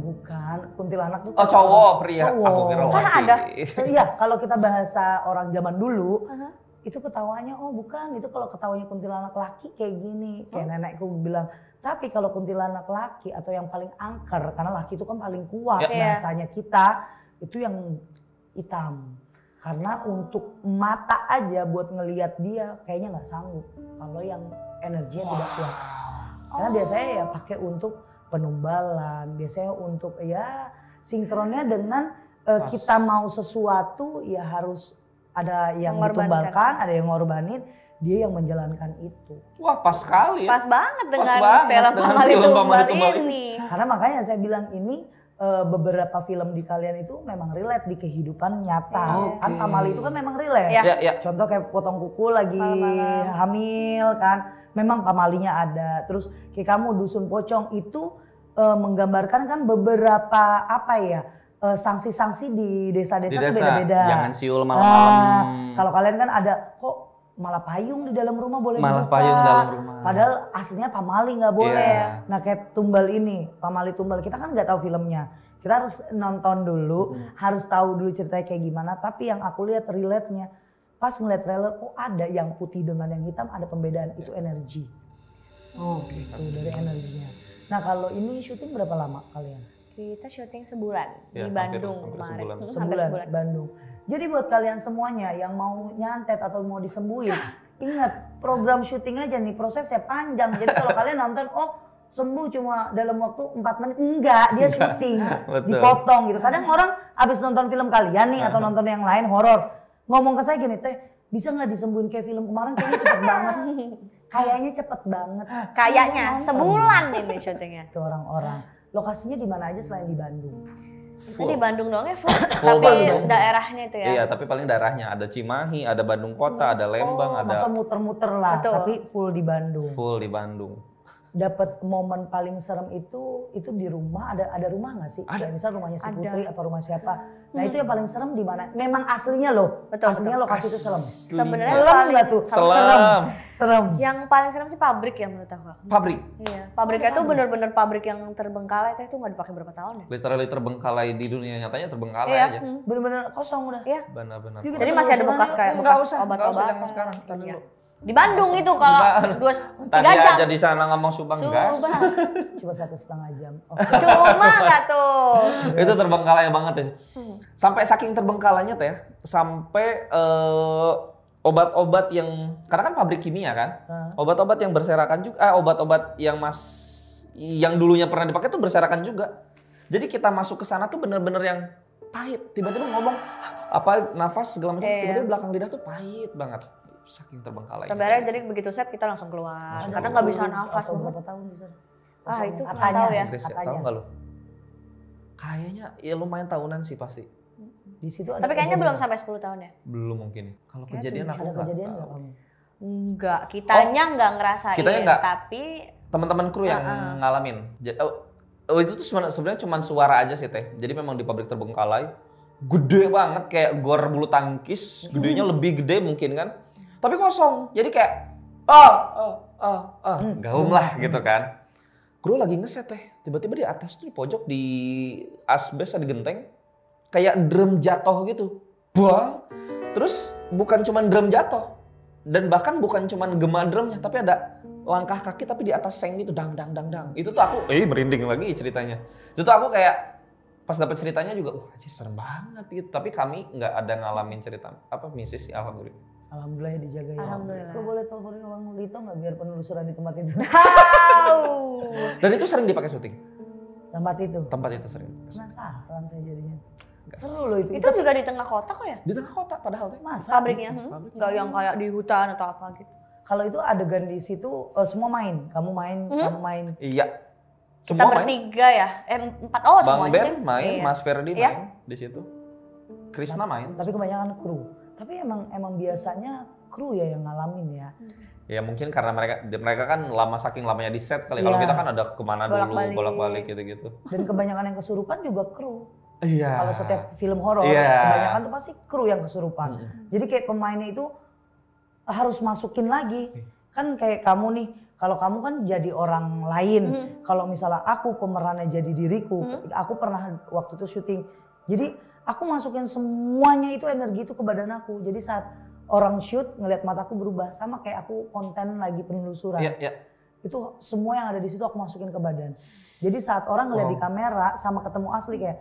S3: bukan, kuntilanak tuh
S1: Oh cowok, pria.
S3: Cowok.
S1: Aku kira laki.
S2: ada.
S3: Iya, kalau kita bahasa orang zaman dulu, itu ketawanya, oh bukan, itu kalau ketawanya kuntilanak laki kayak gini. Kayak nenekku bilang, tapi kalau kuntilanak laki atau yang paling angker, karena laki itu kan paling kuat
S2: Ya.
S3: bahasanya kita, itu yang hitam. Karena untuk mata aja buat ngelihat dia kayaknya nggak sanggup. Kalau yang energinya tidak kuat. Karena biasanya ya pakai untuk penumbalan, biasanya untuk ya sinkronnya dengan kita mau sesuatu ya harus ada yang
S2: Mengorbankan.
S3: ditumbalkan, ada yang ngorbanin, dia yang menjalankan itu.
S1: Wah pas sekali ya.
S2: Pas banget dengan
S1: banget
S2: film
S1: dengan
S2: Pamali
S1: film Pamali
S2: Tumbal
S1: Tumbal
S2: ini.
S3: Karena makanya saya bilang ini beberapa film di kalian itu memang relate di kehidupan nyata.
S1: Oke.
S3: Kan Pamali itu kan memang relate.
S2: Iya.
S3: Contoh kayak potong kuku lagi hamil kan, memang Pamalinya ada. Terus kayak kamu Dusun Pocong itu menggambarkan kan beberapa apa ya, sanksi-sanksi di desa-desa itu beda-beda.
S1: Jangan siul malam-malam.
S3: Kalau kalian kan ada kok malah payung di dalam rumah boleh
S1: Malah
S3: dibuka.
S1: payung dalam rumah.
S3: Padahal aslinya Pamali nggak boleh.
S1: Iya.
S3: Nah kayak Tumbal ini, Pamali Tumbal, kita kan nggak tahu filmnya. Kita harus nonton dulu, harus tahu dulu ceritanya kayak gimana. Tapi yang aku lihat relate-nya, pas ngeliat trailer, oh ada yang putih dengan yang hitam, ada pembedaan, itu energi. Oh gitu, dari energinya. Nah kalau ini syuting berapa lama kalian?
S2: Kita syuting sebulan
S1: Ya,
S2: di Bandung
S1: hampir
S2: kemarin.
S1: sebulan.
S2: Hampir sebulan.
S3: Bandung. Jadi buat kalian semuanya yang mau nyantet atau mau disembuhin, ingat program syuting aja nih prosesnya panjang. Jadi kalau kalian nonton, oh sembuh cuma dalam waktu 4 menit. Enggak, dia syuting, dipotong gitu. Kadang orang habis nonton film kalian nih atau nonton yang lain horor, ngomong ke saya gini, teh bisa nggak disembuhin kayak film kemarin, kayaknya cepet banget. Kayaknya cepet banget.
S2: Kayaknya sebulan ini syutingnya.
S3: Itu orang-orang. Lokasinya di mana aja selain di Bandung?
S2: Kita di Bandung doang ya full.
S1: Full
S2: Tapi
S1: Bandung.
S2: daerahnya itu ya.
S1: Iya, tapi paling daerahnya ada Cimahi, ada Bandung Kota, ada Lembang, ada
S3: Masa muter-muter lah,
S2: Betul.
S3: tapi full di Bandung.
S1: full di Bandung.
S3: Dapat momen paling serem itu di rumah, ada rumah nggak sih?
S1: Ada.
S3: Kayak misal rumahnya si
S2: Ada.
S3: Putri apa rumah siapa. Nah itu yang paling serem di mana? Memang aslinya loh.
S2: Betul,
S3: Aslinya
S2: betul.
S3: lokasi itu serem.
S2: Sebenarnya
S3: Serem
S2: paling
S3: nggak tuh?
S1: Selam.
S3: Serem.
S2: Yang paling serem sih pabrik ya menurut aku.
S1: Pabrik.
S2: Iya, pabriknya tuh bener-bener pabrik yang terbengkalai itu nggak dipakai berapa tahun ya?
S1: Literally terbengkalai di dunia nyatanya terbengkalai
S2: Iya.
S1: aja.
S3: Bener-bener kosong udah.
S2: Iya.
S1: Benar-benar.
S3: Juga
S2: Jadi masih ada bekas kayak
S1: Nggak
S2: bekas
S1: usah, jangan
S2: obat-obatan.
S1: sekarang. Ntar
S2: Iya.
S1: dulu.
S2: Di Bandung itu kalau
S1: Tadi
S2: 3 jam.
S1: aja di sana ngomong Subang gas.
S2: Subang.
S3: Cuma 1,5 jam. Oke.
S2: Cuma nggak tuh.
S1: Itu terbengkalai banget ya. Sampai saking terbengkalainya teh, sampai obat-obat yang karena kan pabrik kimia kan, obat-obat yang berserakan juga, obat-obat yang dulunya pernah dipakai tuh berserakan juga. Jadi kita masuk ke sana tuh bener-bener yang pahit. Tiba-tiba ngomong apa nafas segala macam, tiba-tiba belakang lidah tuh pahit banget. Saking terbengkalai.
S2: Sebenarnya jadi begitu set kita langsung keluar karena nggak bisa nafas
S3: Atau
S2: banget.
S3: berapa tahun di sana?
S2: Ah itu nggak
S3: Katanya.
S2: tahu ya.
S1: Inggris ya,
S3: katanya.
S1: tahu nggak lo? Kayaknya ya lumayan tahunan sih pasti.
S3: Di situ ada
S2: Tapi kayaknya
S3: kejadian.
S2: belum sampai 10 tahun ya.
S1: Belum mungkin ya. Kalau
S2: Kayaknya
S1: kejadian aku
S3: Ada
S1: nggak
S3: kejadian
S1: tahu.
S3: nggak kamu?
S2: Enggak, kitanya nggak ngerasain.
S1: Kitanya nggak.
S2: Tapi
S1: Teman-teman kru yang ngalamin. Itu tuh sebenarnya cuma suara aja sih teh. Jadi memang di pabrik terbengkalai, gede banget kayak gor bulu tangkis, gedenya lebih gede mungkin kan. Tapi kosong. Jadi kayak gaum lah gitu kan. Kru lagi ngeset teh. Tiba-tiba di atas tuh di pojok di asbes di genteng kayak drum jatuh gitu. Bang. Terus bukan cuma drum jatuh. Dan bahkan bukan cuma gema drumnya, tapi ada langkah kaki tapi di atas seng gitu dang. Itu tuh aku merinding lagi ceritanya. Itu tuh aku kayak pas dapet ceritanya juga anjir serem banget gitu. Tapi kami nggak ada ngalamin cerita misis sih alhamdulillah.
S3: Alhamdulillah ya dijaga ya.
S2: Alhamdulillah.
S3: Kau boleh teleponin orang Lito nggak biar penelusuran di tempat itu?
S1: Dan itu sering dipakai syuting.
S3: Tempat itu.
S1: Tempat itu sering.
S3: Penasaran saya jadinya. Seru loh itu.
S2: itu juga di tengah kota kok ya?
S1: Di tengah kota padahal tuh.
S3: Masa?
S2: Pabriknya, nggak yang kayak di hutan atau apa gitu.
S3: Kalau itu adegan di situ semua main. Kamu main, kamu main.
S1: Iya.
S2: Kita
S1: Semua main.
S2: bertiga ya, 4 oh
S1: Bang
S2: semuanya.
S1: Ben
S2: deh.
S1: main,
S2: Iya.
S1: Mas Ferdi
S2: Iya.
S1: main di situ. Krisna main.
S3: Tapi kebanyakan kru. Tapi emang biasanya kru ya yang ngalamin ya.
S1: Ya mungkin karena mereka kan saking lamanya di set kali. Kalau
S3: Iya.
S1: kita kan ada kemana dulu,
S2: Bolak-balik.
S1: bolak-balik gitu-gitu.
S3: Dan kebanyakan yang kesurupan juga kru.
S1: Iya.
S3: Kalau setiap film horor,
S1: Iya.
S3: kebanyakan tuh pasti kru yang kesurupan. Jadi kayak pemainnya itu harus masukin lagi. Kan kayak kamu nih, kalau kamu kan jadi orang lain. Kalau misalnya aku pemerannya jadi diriku, aku pernah waktu itu syuting. Jadi aku masukin semuanya itu energi itu ke badan aku. Jadi saat orang shoot ngelihat mataku berubah sama kayak aku konten lagi penelusuran.
S1: Iya, iya.
S3: Itu semua yang ada di situ aku masukin ke badan. Jadi saat orang ngeliat di kamera sama ketemu asli kayak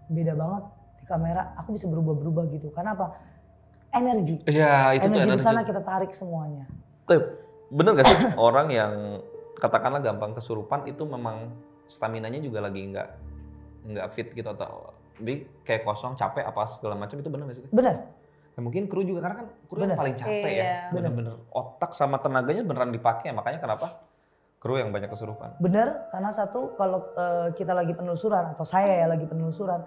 S3: beda banget di kamera. Aku bisa berubah-berubah gitu. Karena apa? Energi.
S1: Iya, itu tuh
S3: Energi di
S1: energi.
S3: sana kita tarik semuanya.
S1: Bener gak sih orang yang katakanlah gampang kesurupan itu memang staminanya juga lagi nggak fit gitu atau kayak kosong, capek apa segala macam itu bener gak sih?
S3: Bener.
S1: Ya, mungkin kru juga karena kan kru yang
S3: Bener.
S1: paling capek ya.
S2: Iya.
S1: Bener-bener otak sama tenaganya beneran dipakai makanya kenapa Kru yang banyak kesurupan.
S3: Bener, karena satu kalau kita lagi penelusuran atau saya ya lagi penelusuran,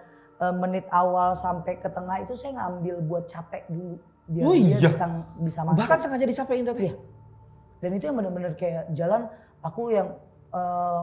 S3: menit awal sampai ke tengah itu saya ngambil buat capek dulu biar dia bisa masuk.
S1: Bahkan sengaja dicapein tuh.
S3: Iya. Dan itu yang bener-bener kayak jalan aku yang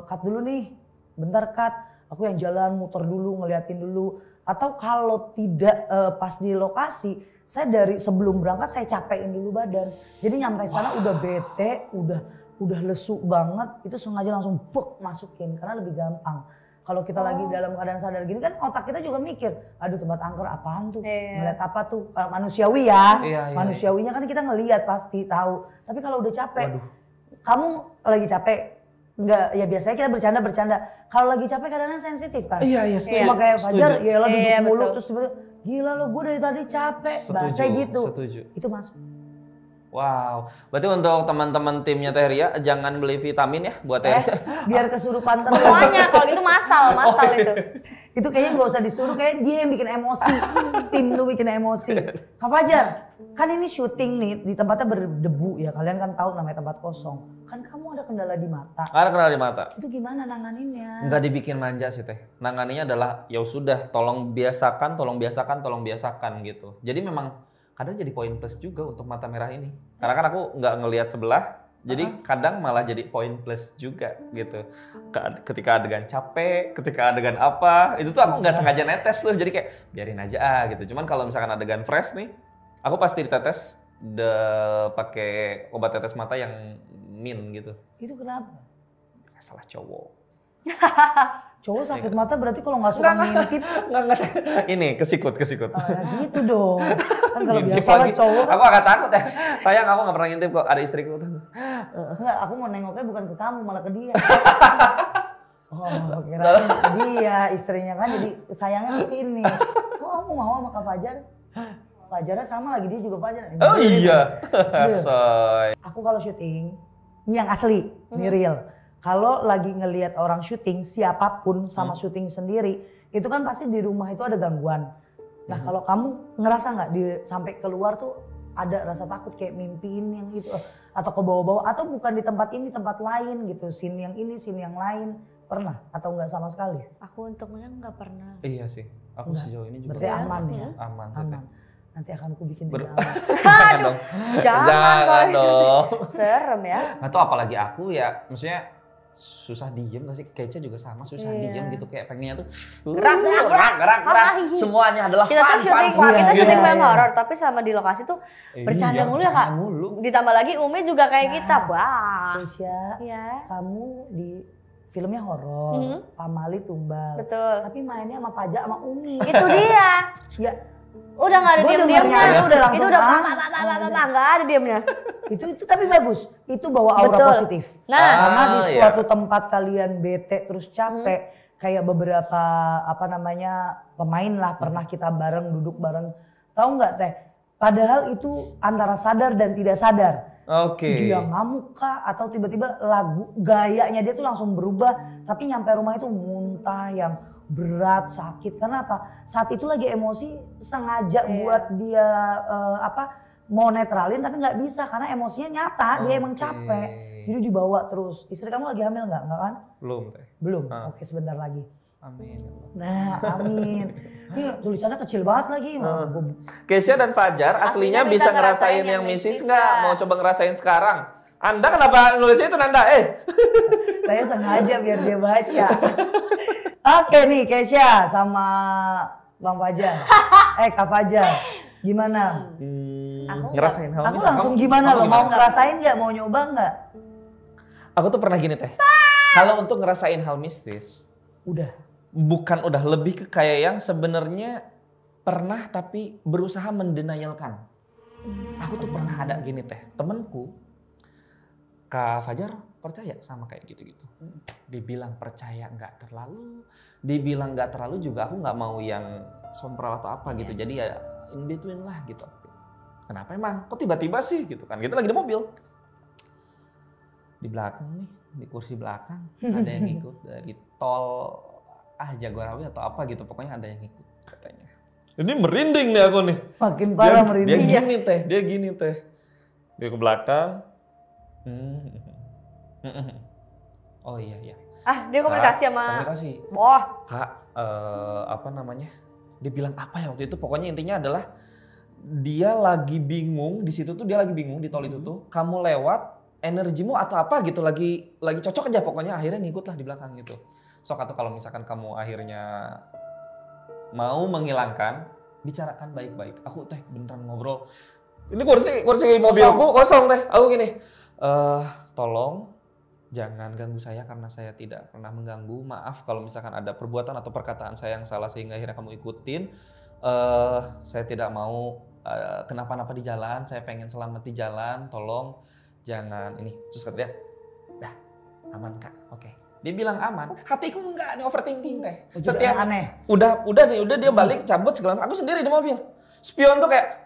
S3: cut dulu nih, bentar cut. Aku yang jalan muter dulu ngeliatin dulu. Atau kalau tidak pas di lokasi, saya dari sebelum berangkat saya capein dulu badan. Jadi nyampe sana udah bete, udah lesu banget, itu sengaja langsung masukin karena lebih gampang. Kalau kita lagi dalam keadaan sadar gini kan otak kita juga mikir, aduh tempat angker apaan tuh, ngeliat apa tuh. Kalau manusiawi ya, manusiawinya kan kita ngeliat pasti tahu. Tapi kalau udah capek, kamu lagi capek, enggak ya biasanya kita bercanda. Kalau lagi capek kadang-kadang sensitif kan.
S1: Iya,
S3: Cuma kayak Fajar, ya lah duduk mulu terus tiba-tiba, gila lo gue dari tadi capek, bahasa gitu.
S1: Setuju.
S3: Itu masuk.
S1: Wow, berarti untuk teman-teman timnya Teh Ria jangan beli vitamin ya buat Teh Ria.
S3: Biar kesurupan terus.
S2: Semuanya kalau gitu masal itu.
S3: Itu kayaknya nggak usah disuruh, kayak dia yang bikin emosi. Tim tuh bikin emosi. Kak Fajar, kan ini syuting nih di tempatnya berdebu ya. Kalian kan tahu namanya tempat kosong. Kan kamu ada kendala di mata.
S1: Ada kendala di mata.
S3: Itu gimana nanganinnya?
S1: Nggak dibikin manja sih Teh. Nanganinnya adalah ya sudah, tolong biasakan gitu. Jadi memang kadang jadi poin plus juga untuk mata merah ini. Karena kan aku nggak ngelihat sebelah. Jadi kadang malah jadi poin plus juga gitu. Ketika adegan capek, ketika adegan apa, itu tuh aku nggak sengaja netes tuh. Jadi kayak biarin aja gitu. Cuman kalau misalkan adegan fresh nih, aku pasti ditetes pakai obat tetes mata yang min gitu.
S3: Itu kenapa?
S1: Salah cowok.
S3: Cowok sakit mata berarti kalau nggak suka ngintip.
S1: Nggak. Ini kesikut.
S3: Gitu dong. Kan kalau
S1: Ngintip
S3: biasa lah
S1: lagi.
S3: cowok.
S1: Aku agak takut ya. Sayang aku nggak pernah ngintip kok. Ada istriku.
S3: Enggak, aku mau nengoknya bukan ke kamu, malah ke dia. Oh, kira ke dia, istrinya kan jadi sayangnya di sini. Kok kamu mau sama Kak Fajar? Fajarnya sama lagi, dia juga Fajar.
S1: Oh iya. Soy.
S3: Aku kalau syuting, ini yang asli, ini real. Kalau lagi ngelihat orang syuting, siapapun sama syuting sendiri, itu kan pasti di rumah itu ada gangguan. Nah kalau kamu ngerasa nggak sampai keluar tuh ada rasa takut kayak mimpiin yang itu atau ke bawah-bawah atau bukan di tempat ini tempat lain gitu, scene yang ini scene yang lain, pernah atau nggak sama sekali?
S2: Aku untungnya nggak pernah.
S1: Iya sih. Aku sejauh ini juga.
S3: Berarti aman ya?
S1: Aman.
S3: Nanti akan aku bikin tidak aman.
S2: Aduh, jangan kalau
S1: dong.
S2: serem ya.
S1: Atau apalagi aku ya, maksudnya susah diem gak sih? Kece juga sama susah diem gitu, kayak pengennya tuh gerak. Semuanya adalah
S2: kita
S1: fun.
S2: syuting film horor, tapi selama di lokasi tuh bercanda mulu ya Kak. Ditambah lagi Umi juga kayak kita, wah.
S3: Keisha,
S2: ya.
S3: Kamu di filmnya horor, Pamali tumbal.
S2: Betul.
S3: Tapi mainnya sama Paja sama Umi.
S2: Itu dia.
S3: Ya.
S2: Udah nggak ada diam-diamnya.
S3: Itu udah
S2: nggak ada diamnya.
S3: Itu tapi bagus. Itu bawa aura positif.
S2: Nah,
S3: karena di suatu tempat kalian bete terus capek, kayak beberapa pemain lah pernah kita bareng duduk bareng. Tahu nggak Teh? Padahal itu antara sadar dan tidak sadar.
S1: Oke.
S3: Dia ngamuk kah atau tiba-tiba gayanya dia tuh langsung berubah, tapi nyampe rumah itu muntah yang berat, sakit. Karena apa? Saat itu lagi emosi, sengaja buat dia mau netralin tapi nggak bisa karena emosinya nyata, dia emang capek. Jadi dibawa terus. Istri kamu lagi hamil nggak kan?
S1: Belum Teh.
S3: Belum. Oke, sebentar lagi.
S1: Amin.
S3: Nah, amin. Ini tulisannya kecil banget lagi.
S1: Keisha dan Fajar aslinya bisa ngerasain yang mistis nggak? Mau coba ngerasain sekarang? Anda kenapa nulisnya itu Nanda?
S3: Saya sengaja biar dia baca. Oke nih Keisha sama Bang Fajar. Kak Fajar. Gimana?
S1: Ngerasain hal
S3: mistis? Aku langsung gimana loh? Mau ngerasain nggak? Mau nyoba nggak?
S1: Aku tuh pernah gini Teh. Kalau untuk ngerasain hal mistis, udah lebih ke kayak yang sebenarnya pernah tapi berusaha mendenialkan. Aku tuh pernah ada gini Teh, temenku, Kak Fajar percaya sama kayak gitu-gitu. Dibilang percaya nggak terlalu, dibilang nggak terlalu juga aku nggak mau yang sompral atau apa gitu. Jadi ya in between lah gitu. Kenapa emang? Kok tiba-tiba sih gitu kan? Kita lagi di mobil. Di belakang nih, di kursi belakang ada yang ikut dari tol Jagorawi atau apa gitu. Pokoknya ada yang ikut katanya. Ini merinding nih aku nih.
S3: Makin parah merinding.
S1: Dia gini teh. Dia ke belakang. Oh iya.
S2: Dia komunikasi
S1: Kak,
S2: sama.
S1: komunikasi.
S2: Wah.
S1: Kak, apa namanya? Dia bilang apa ya waktu itu? Pokoknya intinya adalah dia lagi bingung di situ tuh, dia lagi bingung di tol itu tuh. Kamu lewat, energimu atau apa gitu lagi cocok aja pokoknya, akhirnya ngikut lah di belakang gitu. Sok atau kalau misalkan kamu akhirnya mau menghilangkan, bicarakan baik-baik. Aku teh beneran ngobrol. Ini kursi mobilku kosong teh. Aku gini, tolong jangan ganggu saya karena saya tidak pernah mengganggu. Maaf kalau misalkan ada perbuatan atau perkataan saya yang salah sehingga akhirnya kamu ikutin. Saya tidak mau kenapa-napa di jalan. Saya pengen selamat di jalan. Tolong jangan ini. Terus kata dia, dah aman Kak. Oke. Dia bilang aman. Hatiku enggak nih overthinking teh. Setiap
S3: aneh.
S1: Udah dia balik cabut segala. Aku sendiri di mobil. Spion tuh kayak,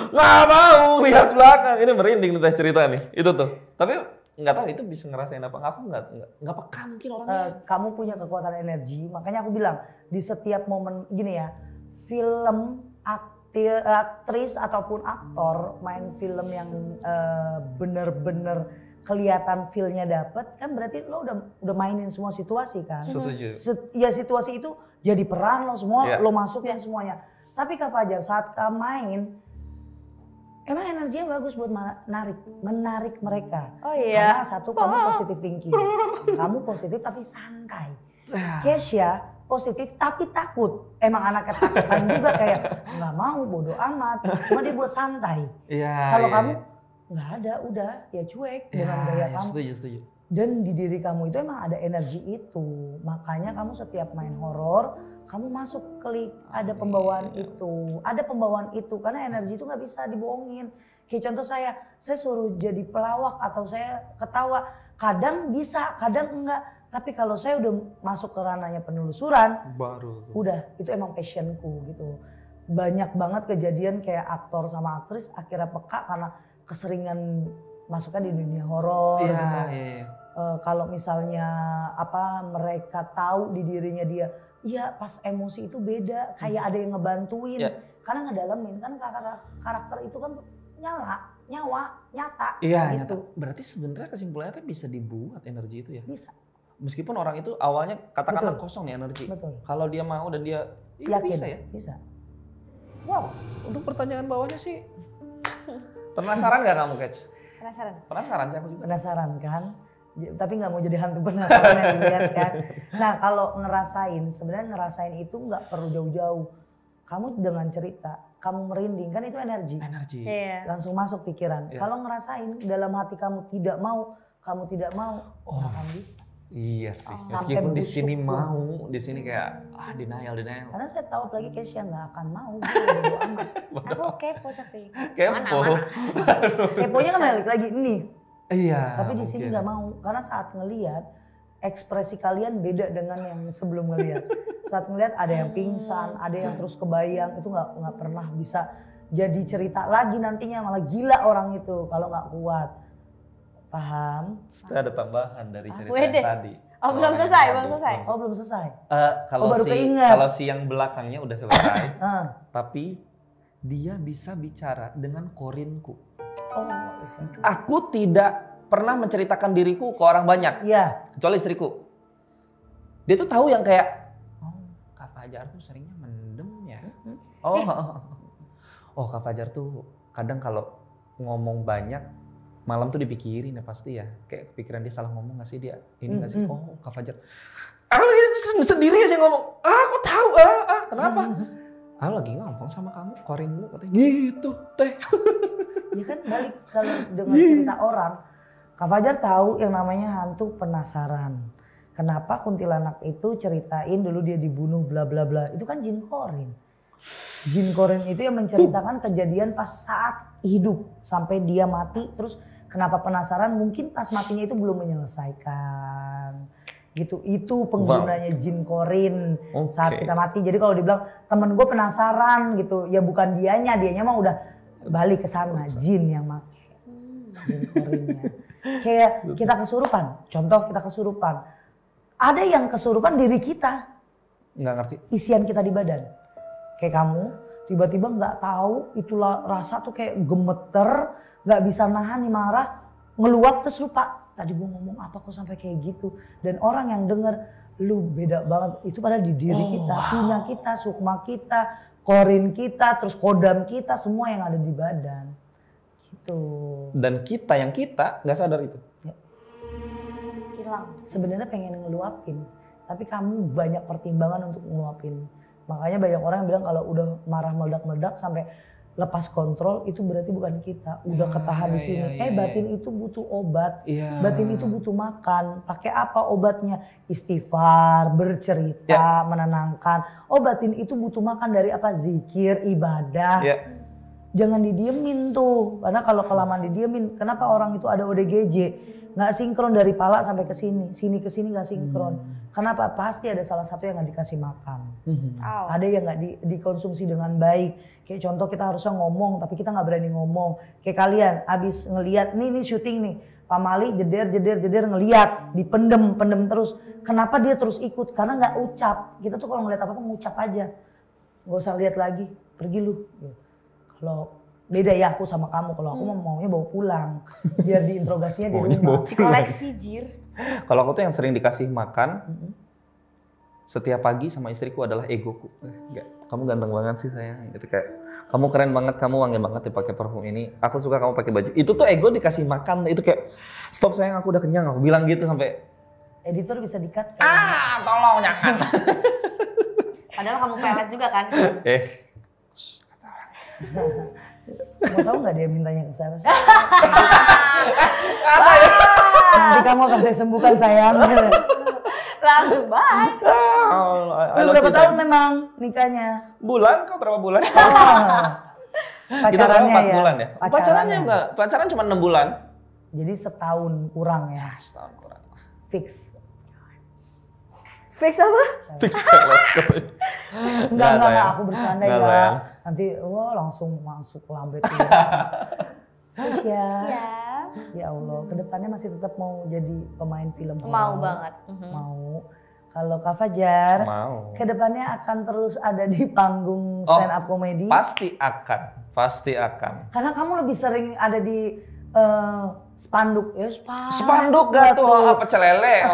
S1: nggak mau lihat belakang. Ini merinding nih teh cerita nih. Itu tuh. Tapi nggak tahu itu bisa ngerasain apa. Aku nggak peka mungkin orangnya.
S3: Kamu punya kekuatan energi, makanya aku bilang di setiap momen gini ya, film, aktris ataupun aktor main film yang bener-bener kelihatan feel-nya dapet, kan berarti lo udah mainin semua situasi kan.
S1: Setuju.
S3: Ya situasi itu jadi peran lo semua, lo masukin semuanya. Tapi Kak Fajar saat kamu main, emang energinya bagus buat menarik mereka.
S2: Oh iya.
S3: Karena satu, kamu positif thinking. Kamu positif tapi santai. Kesha positif tapi takut. Emang anaknya takutan juga kayak nggak mau, bodo amat. Cuma dia buat santai. Kalau kamu nggak ada, udah ya cuek dengan gaya kamu.
S1: Setuju.
S3: Dan di diri kamu itu emang ada energi itu. Makanya kamu setiap main horor, kamu masuk klik, ada pembawaan itu. Ada pembawaan itu, karena energi itu gak bisa dibohongin. Kayak contoh saya suruh jadi pelawak atau saya ketawa. Kadang bisa, kadang enggak. Tapi kalau saya udah masuk ke ranahnya penelusuran,
S1: baru.
S3: Udah, itu emang passionku gitu. Banyak banget kejadian kayak aktor sama aktris akhirnya peka karena keseringan masuknya di dunia horor.
S1: Iya.
S3: Kalau misalnya mereka tahu di dirinya dia, iya pas emosi itu beda, kayak ada yang ngebantuin. Karena ngedalamin kan karakter itu kan nyawa, nyata.
S1: Iya,
S3: gitu.
S1: nyata. Berarti sebenarnya kesimpulannya tuh bisa dibuat energi itu ya?
S3: Bisa.
S1: Meskipun orang itu awalnya katakanlah kosong nih energi.
S3: Betul.
S1: Kalau dia mau dan dia
S3: yakin,
S1: bisa ya?
S3: Bisa.
S1: Wow, untuk pertanyaan bawahnya sih. Penasaran gak kamu, Kets? Penasaran sih aku juga.
S3: Penasaran kan? Tapi nggak mau jadi hantu penasaran yang dilihat kan. Nah kalau sebenarnya ngerasain itu nggak perlu jauh-jauh. Kamu dengan cerita, kamu merinding kan itu energi. Langsung masuk pikiran. Kalau ngerasain dalam hati kamu tidak mau nggak akan bisa.
S1: Iya sih. Meskipun di sini mau, di sini kayak denial.
S3: Karena saya tahu lagi Kesha nggak akan mau.
S2: Aku kepo tapi.
S3: Keponya kan balik lagi nih.
S1: Iya.
S3: Tapi di sini nggak mau karena saat ngelihat ekspresi kalian beda dengan yang sebelum ngelihat. Saat ngelihat ada yang pingsan, ada yang terus kebayang, itu nggak pernah bisa jadi cerita lagi nantinya, malah gila orang itu kalau nggak kuat. Paham?
S1: Ada tambahan dari cerita yang tadi.
S2: Belum selesai.
S3: Oh belum selesai.
S1: Kalau si yang belakangnya udah selesai, tapi dia bisa bicara dengan korinku. Aku tidak pernah menceritakan diriku ke orang banyak.
S3: Iya.
S1: Kecuali istriku. Dia tuh tahu yang kayak, Kak Fajar tuh seringnya mendem ya. Kak Fajar tuh kadang kalau ngomong banyak, malam tuh dipikirin ya pasti ya. Kayak kepikiran dia salah ngomong gak sih dia? Ini gak sih? Kak Fajar. Aku sendiri aja ngomong. Aku tahu. Kenapa? Aku lagi ngomong sama kamu, korinmu katanya. Gitu teh.
S3: Ya kan balik kalau dengan cerita orang, Kak Fajar tahu yang namanya hantu penasaran. Kenapa kuntilanak itu ceritain dulu dia dibunuh bla bla bla. Itu kan jin korin. Jin korin itu yang menceritakan kejadian pas saat hidup sampai dia mati. Terus kenapa penasaran? Mungkin pas matinya itu belum menyelesaikan. Gitu. Itu penggunanya jin korin saat kita mati. Jadi kalau dibilang temen gue penasaran gitu, ya bukan dianya mah udah balik ke sana, jin yang make. Jin korinnya. Kayak kita kesurupan. Contoh kita kesurupan. Ada yang kesurupan diri kita.
S1: Nggak ngerti.
S3: Isian kita di badan. Kayak kamu tiba-tiba nggak tahu itulah rasa tuh kayak gemeter, nggak bisa nahan nih marah, ngeluap terus lupa. tadi gue ngomong apa kok sampai kayak gitu. Dan orang yang denger, lu beda banget. Itu padahal di diri kita, punya kita, sukma kita, korin kita, terus kodam kita, semua yang ada di badan. Gitu.
S1: Dan kita yang kita nggak sadar itu.
S2: Hilang.
S3: Sebenarnya pengen ngeluapin, tapi kamu banyak pertimbangan untuk ngeluapin. Makanya banyak orang yang bilang kalau udah marah meledak-meledak sampai lepas kontrol itu berarti bukan kita, udah ketahan di sini. Batin itu butuh obat, batin itu butuh makan. Pakai apa obatnya? Istighfar, bercerita, menenangkan. Oh batin itu butuh makan dari apa? Zikir, ibadah. Jangan didiemin tuh, karena kalau kelamaan didiemin, kenapa orang itu ada ODGJ? Nggak sinkron dari pala sampai ke sini ke sini nggak sinkron. Kenapa? Pasti ada salah satu yang nggak dikasih makan. Ada yang nggak dikonsumsi dengan baik. Kayak contoh kita harusnya ngomong, tapi kita nggak berani ngomong. Kayak kalian abis ngelihat nih syuting nih, Pak Mali jeder ngelihat, pendem terus. Kenapa dia terus ikut? Karena nggak ucap. Kita tuh kalau ngelihat apa-apa ngucap aja, nggak usah lihat lagi, pergi lu. Kalau beda ya aku sama kamu, kalau aku maunya bawa pulang, biar diinterogasinya di rumah.
S2: Dikoleksi jir.
S1: Kalau aku tuh yang sering dikasih makan setiap pagi sama istriku adalah egoku. Kamu ganteng banget sih sayang, gitu kayak kamu keren banget, kamu wangi banget dipakai parfum ini. Aku suka kamu pakai baju. Itu tuh ego dikasih makan, itu kayak stop sayang aku udah kenyang, aku bilang gitu sampai
S3: editor bisa di-cut.
S1: Tolong jangan.
S2: Padahal kamu pelet juga kan?
S3: Mau tahu nggak dia mintanya ke siapa sih? Nanti kamu akan saya sembuhkan sayang.
S2: Langsung bye.
S3: Berapa tahun memang nikahnya?
S1: Bulan kok berapa bulan?
S3: Pacarannya
S1: 4 bulan ya? Pacarannya enggak, pacaran cuma 6 bulan.
S3: Jadi setahun kurang ya?
S1: Setahun kurang.
S3: Fix.
S2: Fix apa?
S1: Fix.
S3: Enggak, aku bercanda ya. Nanti langsung masuk lambe tuh. Tasya. Ya Allah, kedepannya masih tetap mau jadi pemain film horor?
S2: Mau banget.
S3: Mau. Kalau Kak Fajar, kedepannya akan terus ada di panggung stand up comedy?
S1: Pasti akan. Karena
S3: kamu lebih sering ada di spanduk ya,
S1: spanduk gak tuh? Apa celele?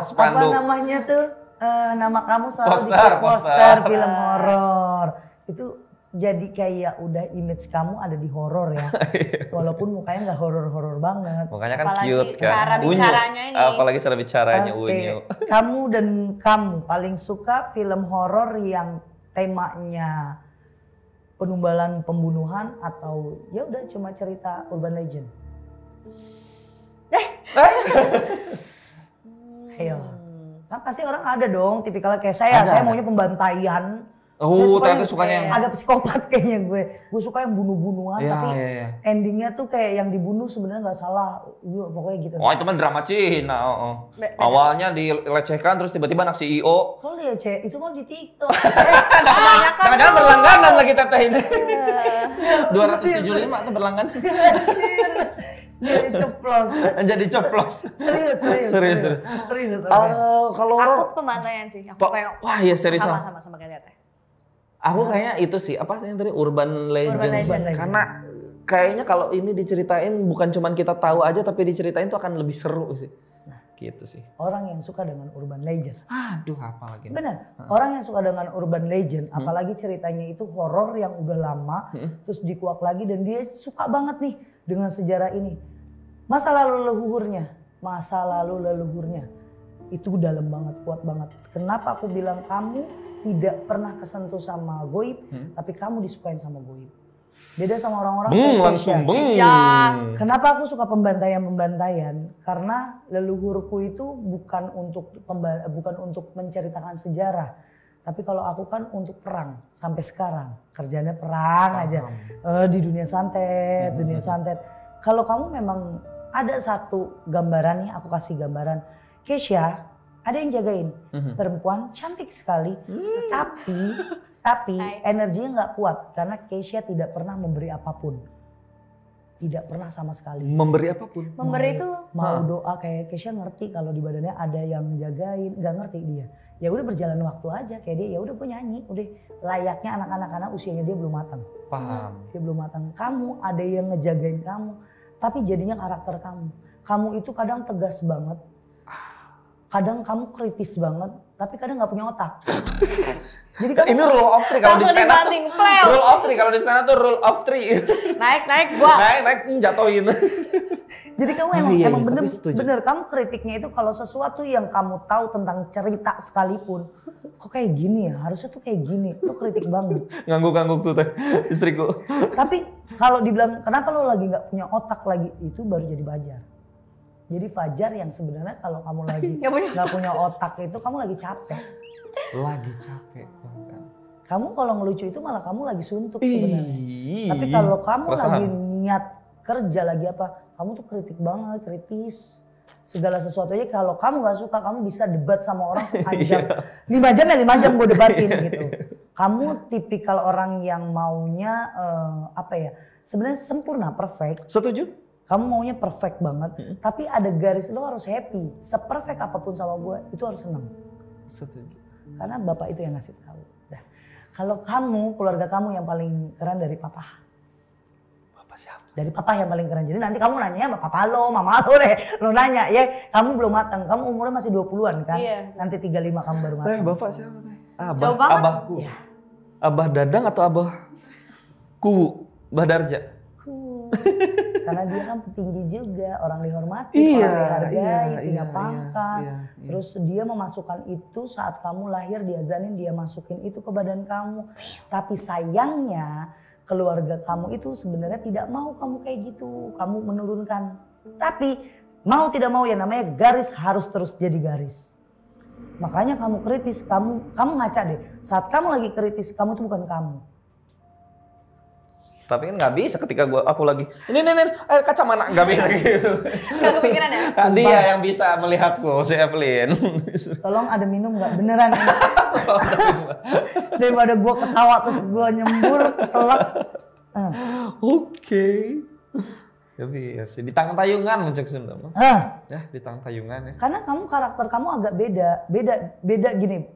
S1: Spanduk.
S3: Apa namanya tuh? Nama kamu selalu di poster film horor. Itu jadi kayak udah image kamu ada di horor ya. Walaupun mukanya nggak horor-horor banget.
S1: Makanya kan
S2: apalagi
S1: cute kan.
S2: Cara bicaranya ini.
S1: Apalagi cara bicaranya Unyu.
S3: Kamu paling suka film horor yang temanya penumbalan pembunuhan atau ya udah cuma cerita urban legend? Ayo. Kan pasti orang ada dong tipikalnya kayak saya maunya pembantaian.
S1: Ternyata sukanya yang
S3: agak psikopat kayaknya gue. Gue suka yang bunuh-bunuhan tapi endingnya tuh kayak yang dibunuh sebenarnya nggak salah. Pokoknya gitu.
S1: Oh itu mah drama Cina. Awalnya dilecehkan terus tiba-tiba anak CEO.
S3: Kalau leceh itu mah di TikTok.
S1: Jangan-jangan berlangganan lagi teteh ini. 275 tuh berlangganan. Jadi ceplos. Serius.
S2: Kalau aku pembantaian sih.
S1: Wah ya serius.
S2: Sama kayak teteh.
S1: Aku kayaknya itu sih, apa yang tadi urban legend. Karena kayaknya kalau ini diceritain bukan cuma kita tahu aja tapi diceritain tuh akan lebih seru sih. Gitu sih.
S3: Orang yang suka dengan urban legend.
S1: Aduh, apa lagi?
S3: Benar. Orang yang suka dengan urban legend, apalagi ceritanya itu horor yang udah lama, terus dikuak lagi dan dia suka banget nih dengan sejarah ini. Masa lalu leluhurnya itu dalam banget, kuat banget. Kenapa aku bilang kamu tidak pernah kesentuh sama goib, tapi kamu disukain sama goib. Beda sama orang-orang
S1: langsung
S3: Kenapa aku suka pembantaian? Karena leluhurku itu bukan untuk menceritakan sejarah, tapi kalau aku kan untuk perang sampai sekarang. Kerjanya perang aja di dunia santet, Kalau kamu memang ada satu gambaran nih, aku kasih gambaran. Kesha ada yang jagain, perempuan cantik sekali, tapi energinya nggak kuat karena Kesha tidak pernah memberi apapun, tidak pernah sama sekali.
S1: Memberi apapun?
S2: Memberi itu
S3: mau doa kayak Kesha ngerti kalau di badannya ada yang jagain, nggak ngerti dia. Ya udah berjalan waktu aja kayak dia, ya udah gue nyanyi, udah layaknya anak-anak karena usianya dia belum matang.
S1: Paham.
S3: Dia belum matang. Kamu ada yang ngejagain kamu, tapi jadinya karakter kamu. kamu itu kadang tegas banget, kadang kamu kritis banget, tapi kadang nggak punya otak. Jadi kamu
S1: Ini rule of three kalau di
S2: Langsung
S1: stand up tuh.
S2: dibanting, pleo.
S1: Rule of three kalau di stand up tuh rule of three.
S2: Naik gua.
S1: Naik jatuhin.
S3: Jadi kamu
S1: Iya,
S3: emang
S1: tapi setuju.
S3: bener kamu kritiknya itu kalau sesuatu yang kamu tahu tentang cerita sekalipun, kok kayak gini ya, harusnya tuh kayak gini, lo kritik banget.
S1: Ngangguk-ngangguk tuh teh istriku.
S3: Tapi kalau dibilang kenapa lo lagi nggak punya otak lagi, itu baru jadi Fajar. Jadi Fajar yang sebenarnya kalau kamu lagi nggak punya otak itu kamu lagi capek.
S1: Lagi capek banget.
S3: Kamu kalau ngelucu itu malah kamu lagi suntuk sebenarnya.
S1: Ih,
S3: Tapi kalau kamu
S1: keresahan.
S3: lagi niat kerja lagi apa, kamu tuh kritik banget, kritis. Segala sesuatu aja kalau kamu gak suka, kamu bisa debat sama orang sepanjang 5 jam ya 5 jam gue debatin gitu. Kamu tipikal orang yang maunya apa ya, sebenarnya sempurna, perfect.
S1: Setuju?
S3: Kamu maunya perfect banget, tapi ada garis lo harus happy. Seperfect apapun sama gue, itu harus seneng.
S1: Setuju.
S3: Karena bapak itu yang ngasih tahu. Nah, kalau kamu, keluarga kamu yang paling keren dari papa.
S1: Bapak siapa?
S3: Dari papa yang paling keren. Jadi nanti kamu nanya sama papa lo, mama lo deh. Lo nanya ya, kamu belum matang. Kamu umurnya masih 20-an kan?
S2: Iya.
S3: Nanti 35 kamu baru matang.
S1: Teh, bapak siapa teh? Abah,
S2: Jauh banget.
S1: abahku.
S3: Ya.
S1: Abah Dadang atau Abah Kuwu? Abah Darja?
S3: Karena dia kan petinggi juga, orang dihormati,
S1: Iya,
S3: orang dihargai,
S1: iya,
S3: punya
S1: iya,
S3: pangkat.
S1: iya.
S3: Terus dia memasukkan itu saat kamu lahir, diazanin, dia masukin itu ke badan kamu. Tapi sayangnya keluarga kamu itu sebenarnya tidak mau kamu kayak gitu. Kamu menurunkan. Tapi mau tidak mau ya namanya garis harus terus jadi garis. Makanya kamu kritis, kamu ngaca deh. Saat kamu lagi kritis, kamu itu bukan kamu.
S1: Tapi kan nggak bisa ketika aku lagi ini kacamata nggak bisa gitu.
S2: Gak kepikiran ya?
S1: Kan dia yang bisa melihatku, si Evelyn.
S3: Tolong ada minum nggak? Beneran ini. Daripada gue ketawa terus gue nyembur, keselak.
S1: Oke. Tapi ya sih di tangan tayungan mencek Sunda mah. Ya di tangan tayungan ya.
S3: Karena kamu karakter kamu agak beda gini.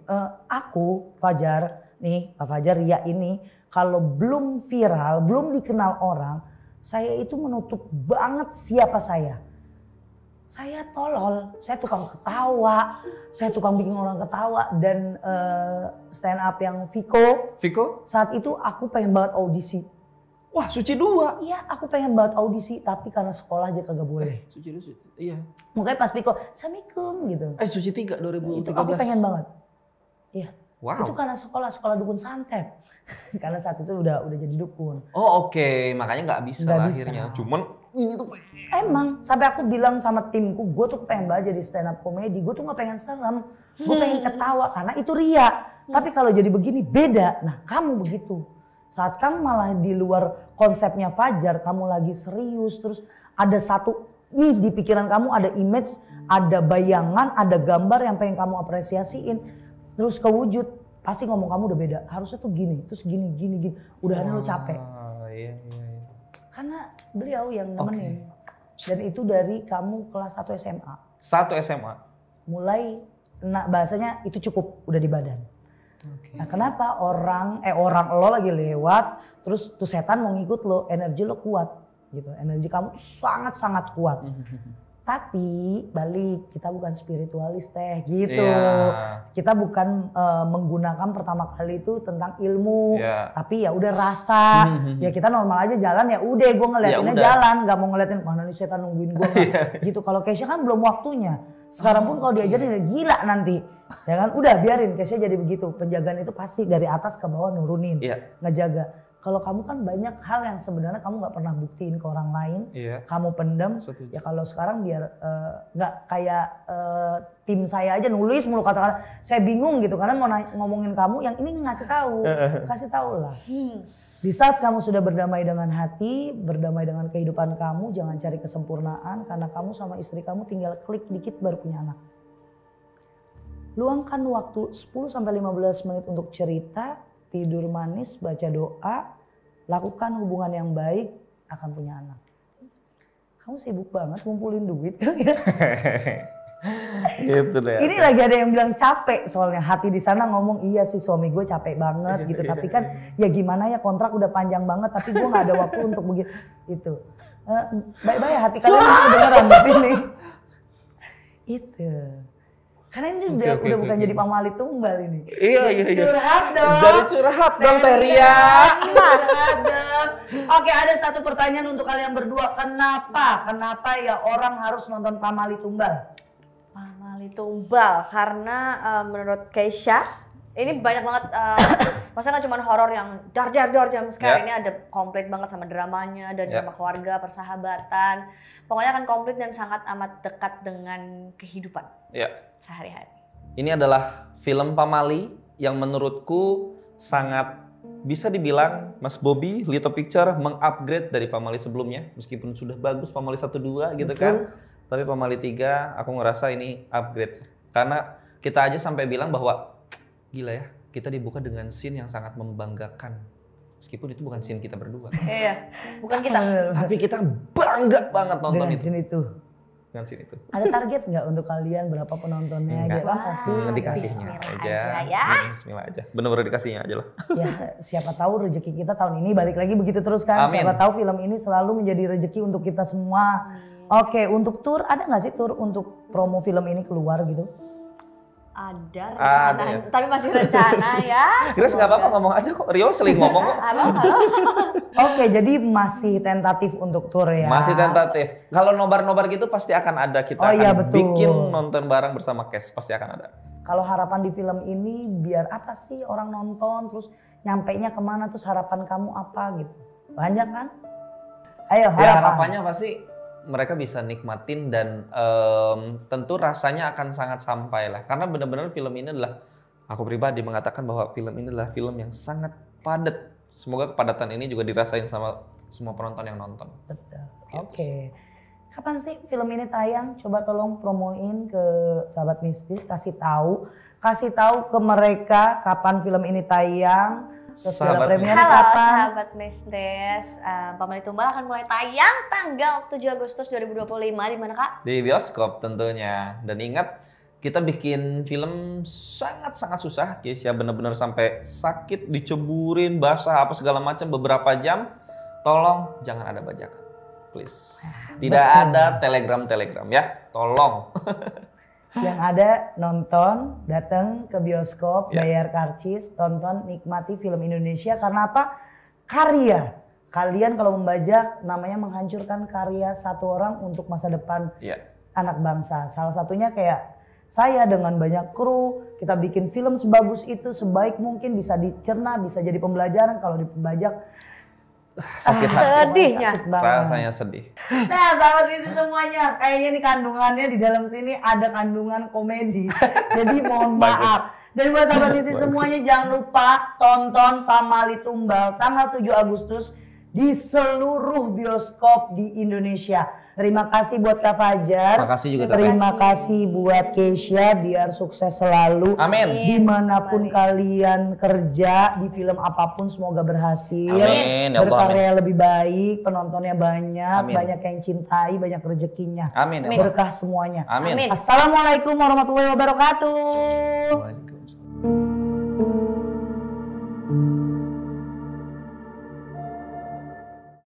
S3: Aku Fajar nih, Pak Fajar Ria ini kalau belum viral, belum dikenal orang, saya itu menutup banget siapa saya. Saya tolol, saya tukang ketawa, saya tukang bikin orang ketawa dan stand up yang Viko. Saat itu aku pengen banget audisi.
S1: Wah, Suci 2.
S3: Iya, aku pengen banget audisi tapi karena sekolah aja kagak boleh.
S1: Suci. Iya.
S3: Makanya pas Viko, Assalamualaikum gitu.
S1: Suci 3 2013.
S3: Itu aku pengen banget. Iya.
S1: Wow.
S3: Itu karena sekolah dukun santet. Karena saat itu udah jadi dukun.
S1: Oh oke, makanya nggak bisa
S3: Nggak
S1: lah
S3: bisa.
S1: akhirnya. Cuman ini tuh
S3: Emang sampai aku bilang sama timku, gue tuh pengen banget jadi stand up komedi. Gue tuh nggak pengen serem, gue pengen ketawa karena itu ria. Tapi kalau jadi begini beda. Nah kamu begitu. Saat kamu malah di luar konsepnya Fajar, kamu lagi serius, terus ada satu nih di pikiran kamu ada image, ada bayangan, ada gambar yang pengen kamu apresiasiin, terus kewujud, pasti ngomong kamu udah beda. Harusnya tuh gini, terus gini. Udahannya lu capek.
S1: Iya.
S3: Karena beliau yang nemenin. Dan itu dari kamu kelas 1 SMA.
S1: 1 SMA.
S3: Mulai, nah bahasanya itu cukup, udah di badan.
S1: Okay.
S3: Nah kenapa orang lo lagi lewat, terus tuh setan mau ngikut lo, energi lo kuat gitu. Energi kamu sangat-sangat kuat. Tapi balik, kita bukan spiritualis teh gitu.
S1: Yeah.
S3: Kita bukan menggunakan pertama kali itu tentang ilmu,
S1: Yeah.
S3: tapi ya udah rasa. Ya kita normal aja jalan ya udah, gue ngeliatinnya jalan, nggak mau ngeliatin mana nih setan nungguin gue gitu. Kalau Kesha kan belum waktunya. Sekarang pun kalau diajarin ya gila nanti. Ya kan udah biarin Kesha jadi begitu. Penjagaan itu pasti dari atas ke bawah nurunin, ngejaga. Kalau kamu kan banyak hal yang sebenarnya kamu nggak pernah buktiin ke orang lain, kamu pendam. Ya kalau sekarang biar nggak kayak tim saya aja nulis mulu kata-kata, saya bingung gitu karena mau ngomongin kamu yang ini ngasih tahu, kasih tahu lah. Di saat kamu sudah berdamai dengan hati, berdamai dengan kehidupan kamu, jangan cari kesempurnaan karena kamu sama istri kamu tinggal klik dikit baru punya anak. Luangkan waktu 10-15 menit untuk cerita, tidur manis, baca doa, lakukan hubungan yang baik, akan punya anak. Kamu sibuk banget ngumpulin duit kan ya?
S1: Gitu deh.
S3: Ini lagi ada yang bilang capek soalnya hati di sana ngomong iya sih suami gue capek banget gitu. Tapi kan ya gimana ya kontrak udah panjang banget tapi gue nggak ada waktu untuk begitu itu. Baik-baik hati kalian itu kedengeran di sini. Itu. Karena ini udah bukan jadi pamali tumbal ini.
S1: Iya.
S3: Curhat dong.
S1: Jadi curhat dong Teria.
S3: Curhat dong. Oke, ada satu pertanyaan untuk kalian berdua. Kenapa ya orang harus nonton pamali tumbal?
S2: Pamali tumbal karena menurut Keisha ini banyak banget maksudnya kan cuma horor yang dar jam scare. Ini ada komplit banget sama dramanya dan drama keluarga, persahabatan. Pokoknya kan komplit dan sangat amat dekat dengan kehidupan sehari-hari.
S1: Ini adalah film pamali yang menurutku sangat bisa dibilang Mas Bobby Little Picture mengupgrade dari pamali sebelumnya meskipun sudah bagus pamali 1 2 gitu kan. Tapi pamali 3 aku ngerasa ini upgrade. Karena kita aja sampai bilang bahwa gila ya, kita dibuka dengan scene yang sangat membanggakan. Meskipun itu bukan scene kita berdua.
S2: Iya, bukan kita.
S1: Tapi kita bangga banget nonton
S3: dengan
S1: itu.
S3: scene itu.
S1: Dengan scene itu.
S3: Ada target nggak untuk kalian berapa penontonnya?
S1: Enggak.
S3: Gitu kan pasti.
S1: Dikasihnya aja.
S2: Ya.
S1: Bismillah aja. Bener-bener dikasihnya aja lah.
S3: Ya siapa tahu rezeki kita tahun ini balik lagi begitu terus kan.
S1: Amin.
S3: Siapa tahu film ini selalu menjadi rezeki untuk kita semua. Oke, untuk tour ada nggak sih tour untuk promo film ini keluar gitu?
S2: Ada rencana, tapi masih rencana ya.
S1: Grace nggak apa-apa ngomong aja kok. Rio sering ngomong kok.
S2: Halo.
S3: Oke, jadi masih tentatif untuk tour ya?
S1: Masih tentatif. Kalau nobar-nobar gitu pasti akan ada. Kita akan bikin nonton bareng bersama Kes. Pasti akan ada.
S3: Kalau harapan di film ini biar apa sih orang nonton, terus nyampainya kemana, terus harapan kamu apa gitu? Banyak kan? Ayo harapan.
S1: Ya harapannya pasti mereka bisa nikmatin dan tentu rasanya akan sangat sampai lah. Karena benar-benar film ini adalah, aku pribadi mengatakan bahwa film ini adalah film yang sangat padat. Semoga kepadatan ini juga dirasain sama semua penonton yang nonton.
S3: Betul.
S1: Gitu
S3: Oke. Kapan sih film ini tayang? Coba tolong promoin ke Sahabat Mistis, kasih tahu ke mereka kapan film ini tayang.
S1: Sahabat
S3: premier
S2: Halo
S3: kapan?
S2: Sahabat Mistis, Pamali Tumbal akan mulai tayang tanggal 7 Agustus 2025 di mana Kak?
S1: Di bioskop tentunya. Dan ingat, kita bikin film sangat-sangat susah. Keisha benar-benar sampai sakit, diceburin, basah, apa segala macam beberapa jam. Tolong jangan ada bajakan, please. Tidak ada telegram ya, tolong.
S3: Yang ada nonton, datang ke bioskop, bayar karcis, tonton, nikmati film Indonesia. Karena apa? Karya. Kalian kalau membajak namanya menghancurkan karya satu orang untuk masa depan anak bangsa. Salah satunya kayak saya dengan banyak kru, kita bikin film sebagus itu, sebaik mungkin bisa dicerna, bisa jadi pembelajaran. Kalau dipembajak
S1: sakit hati.
S2: Sedihnya.
S1: Rasanya sedih.
S3: Nah, sahabat visi semuanya, kayaknya nih kandungannya di dalam sini ada kandungan komedi. Jadi mohon maaf. Dan buat sahabat visi semuanya jangan lupa tonton Pamali Tumbal tanggal 7 Agustus di seluruh bioskop di Indonesia. Terima kasih buat Kak Fajar.
S1: Makasih juga.
S3: Terima kasih buat Keisha, biar sukses selalu.
S1: Amin.
S3: Dimanapun kalian kerja, di film apapun semoga berhasil.
S1: Amin. Ya Allah,
S3: Berkarya lebih baik, penontonnya banyak,
S1: Amin.
S3: banyak yang cintai, banyak rezekinya.
S1: Amin. Ya Allah.
S3: Berkah semuanya.
S1: Amin.
S3: Assalamualaikum warahmatullahi wabarakatuh.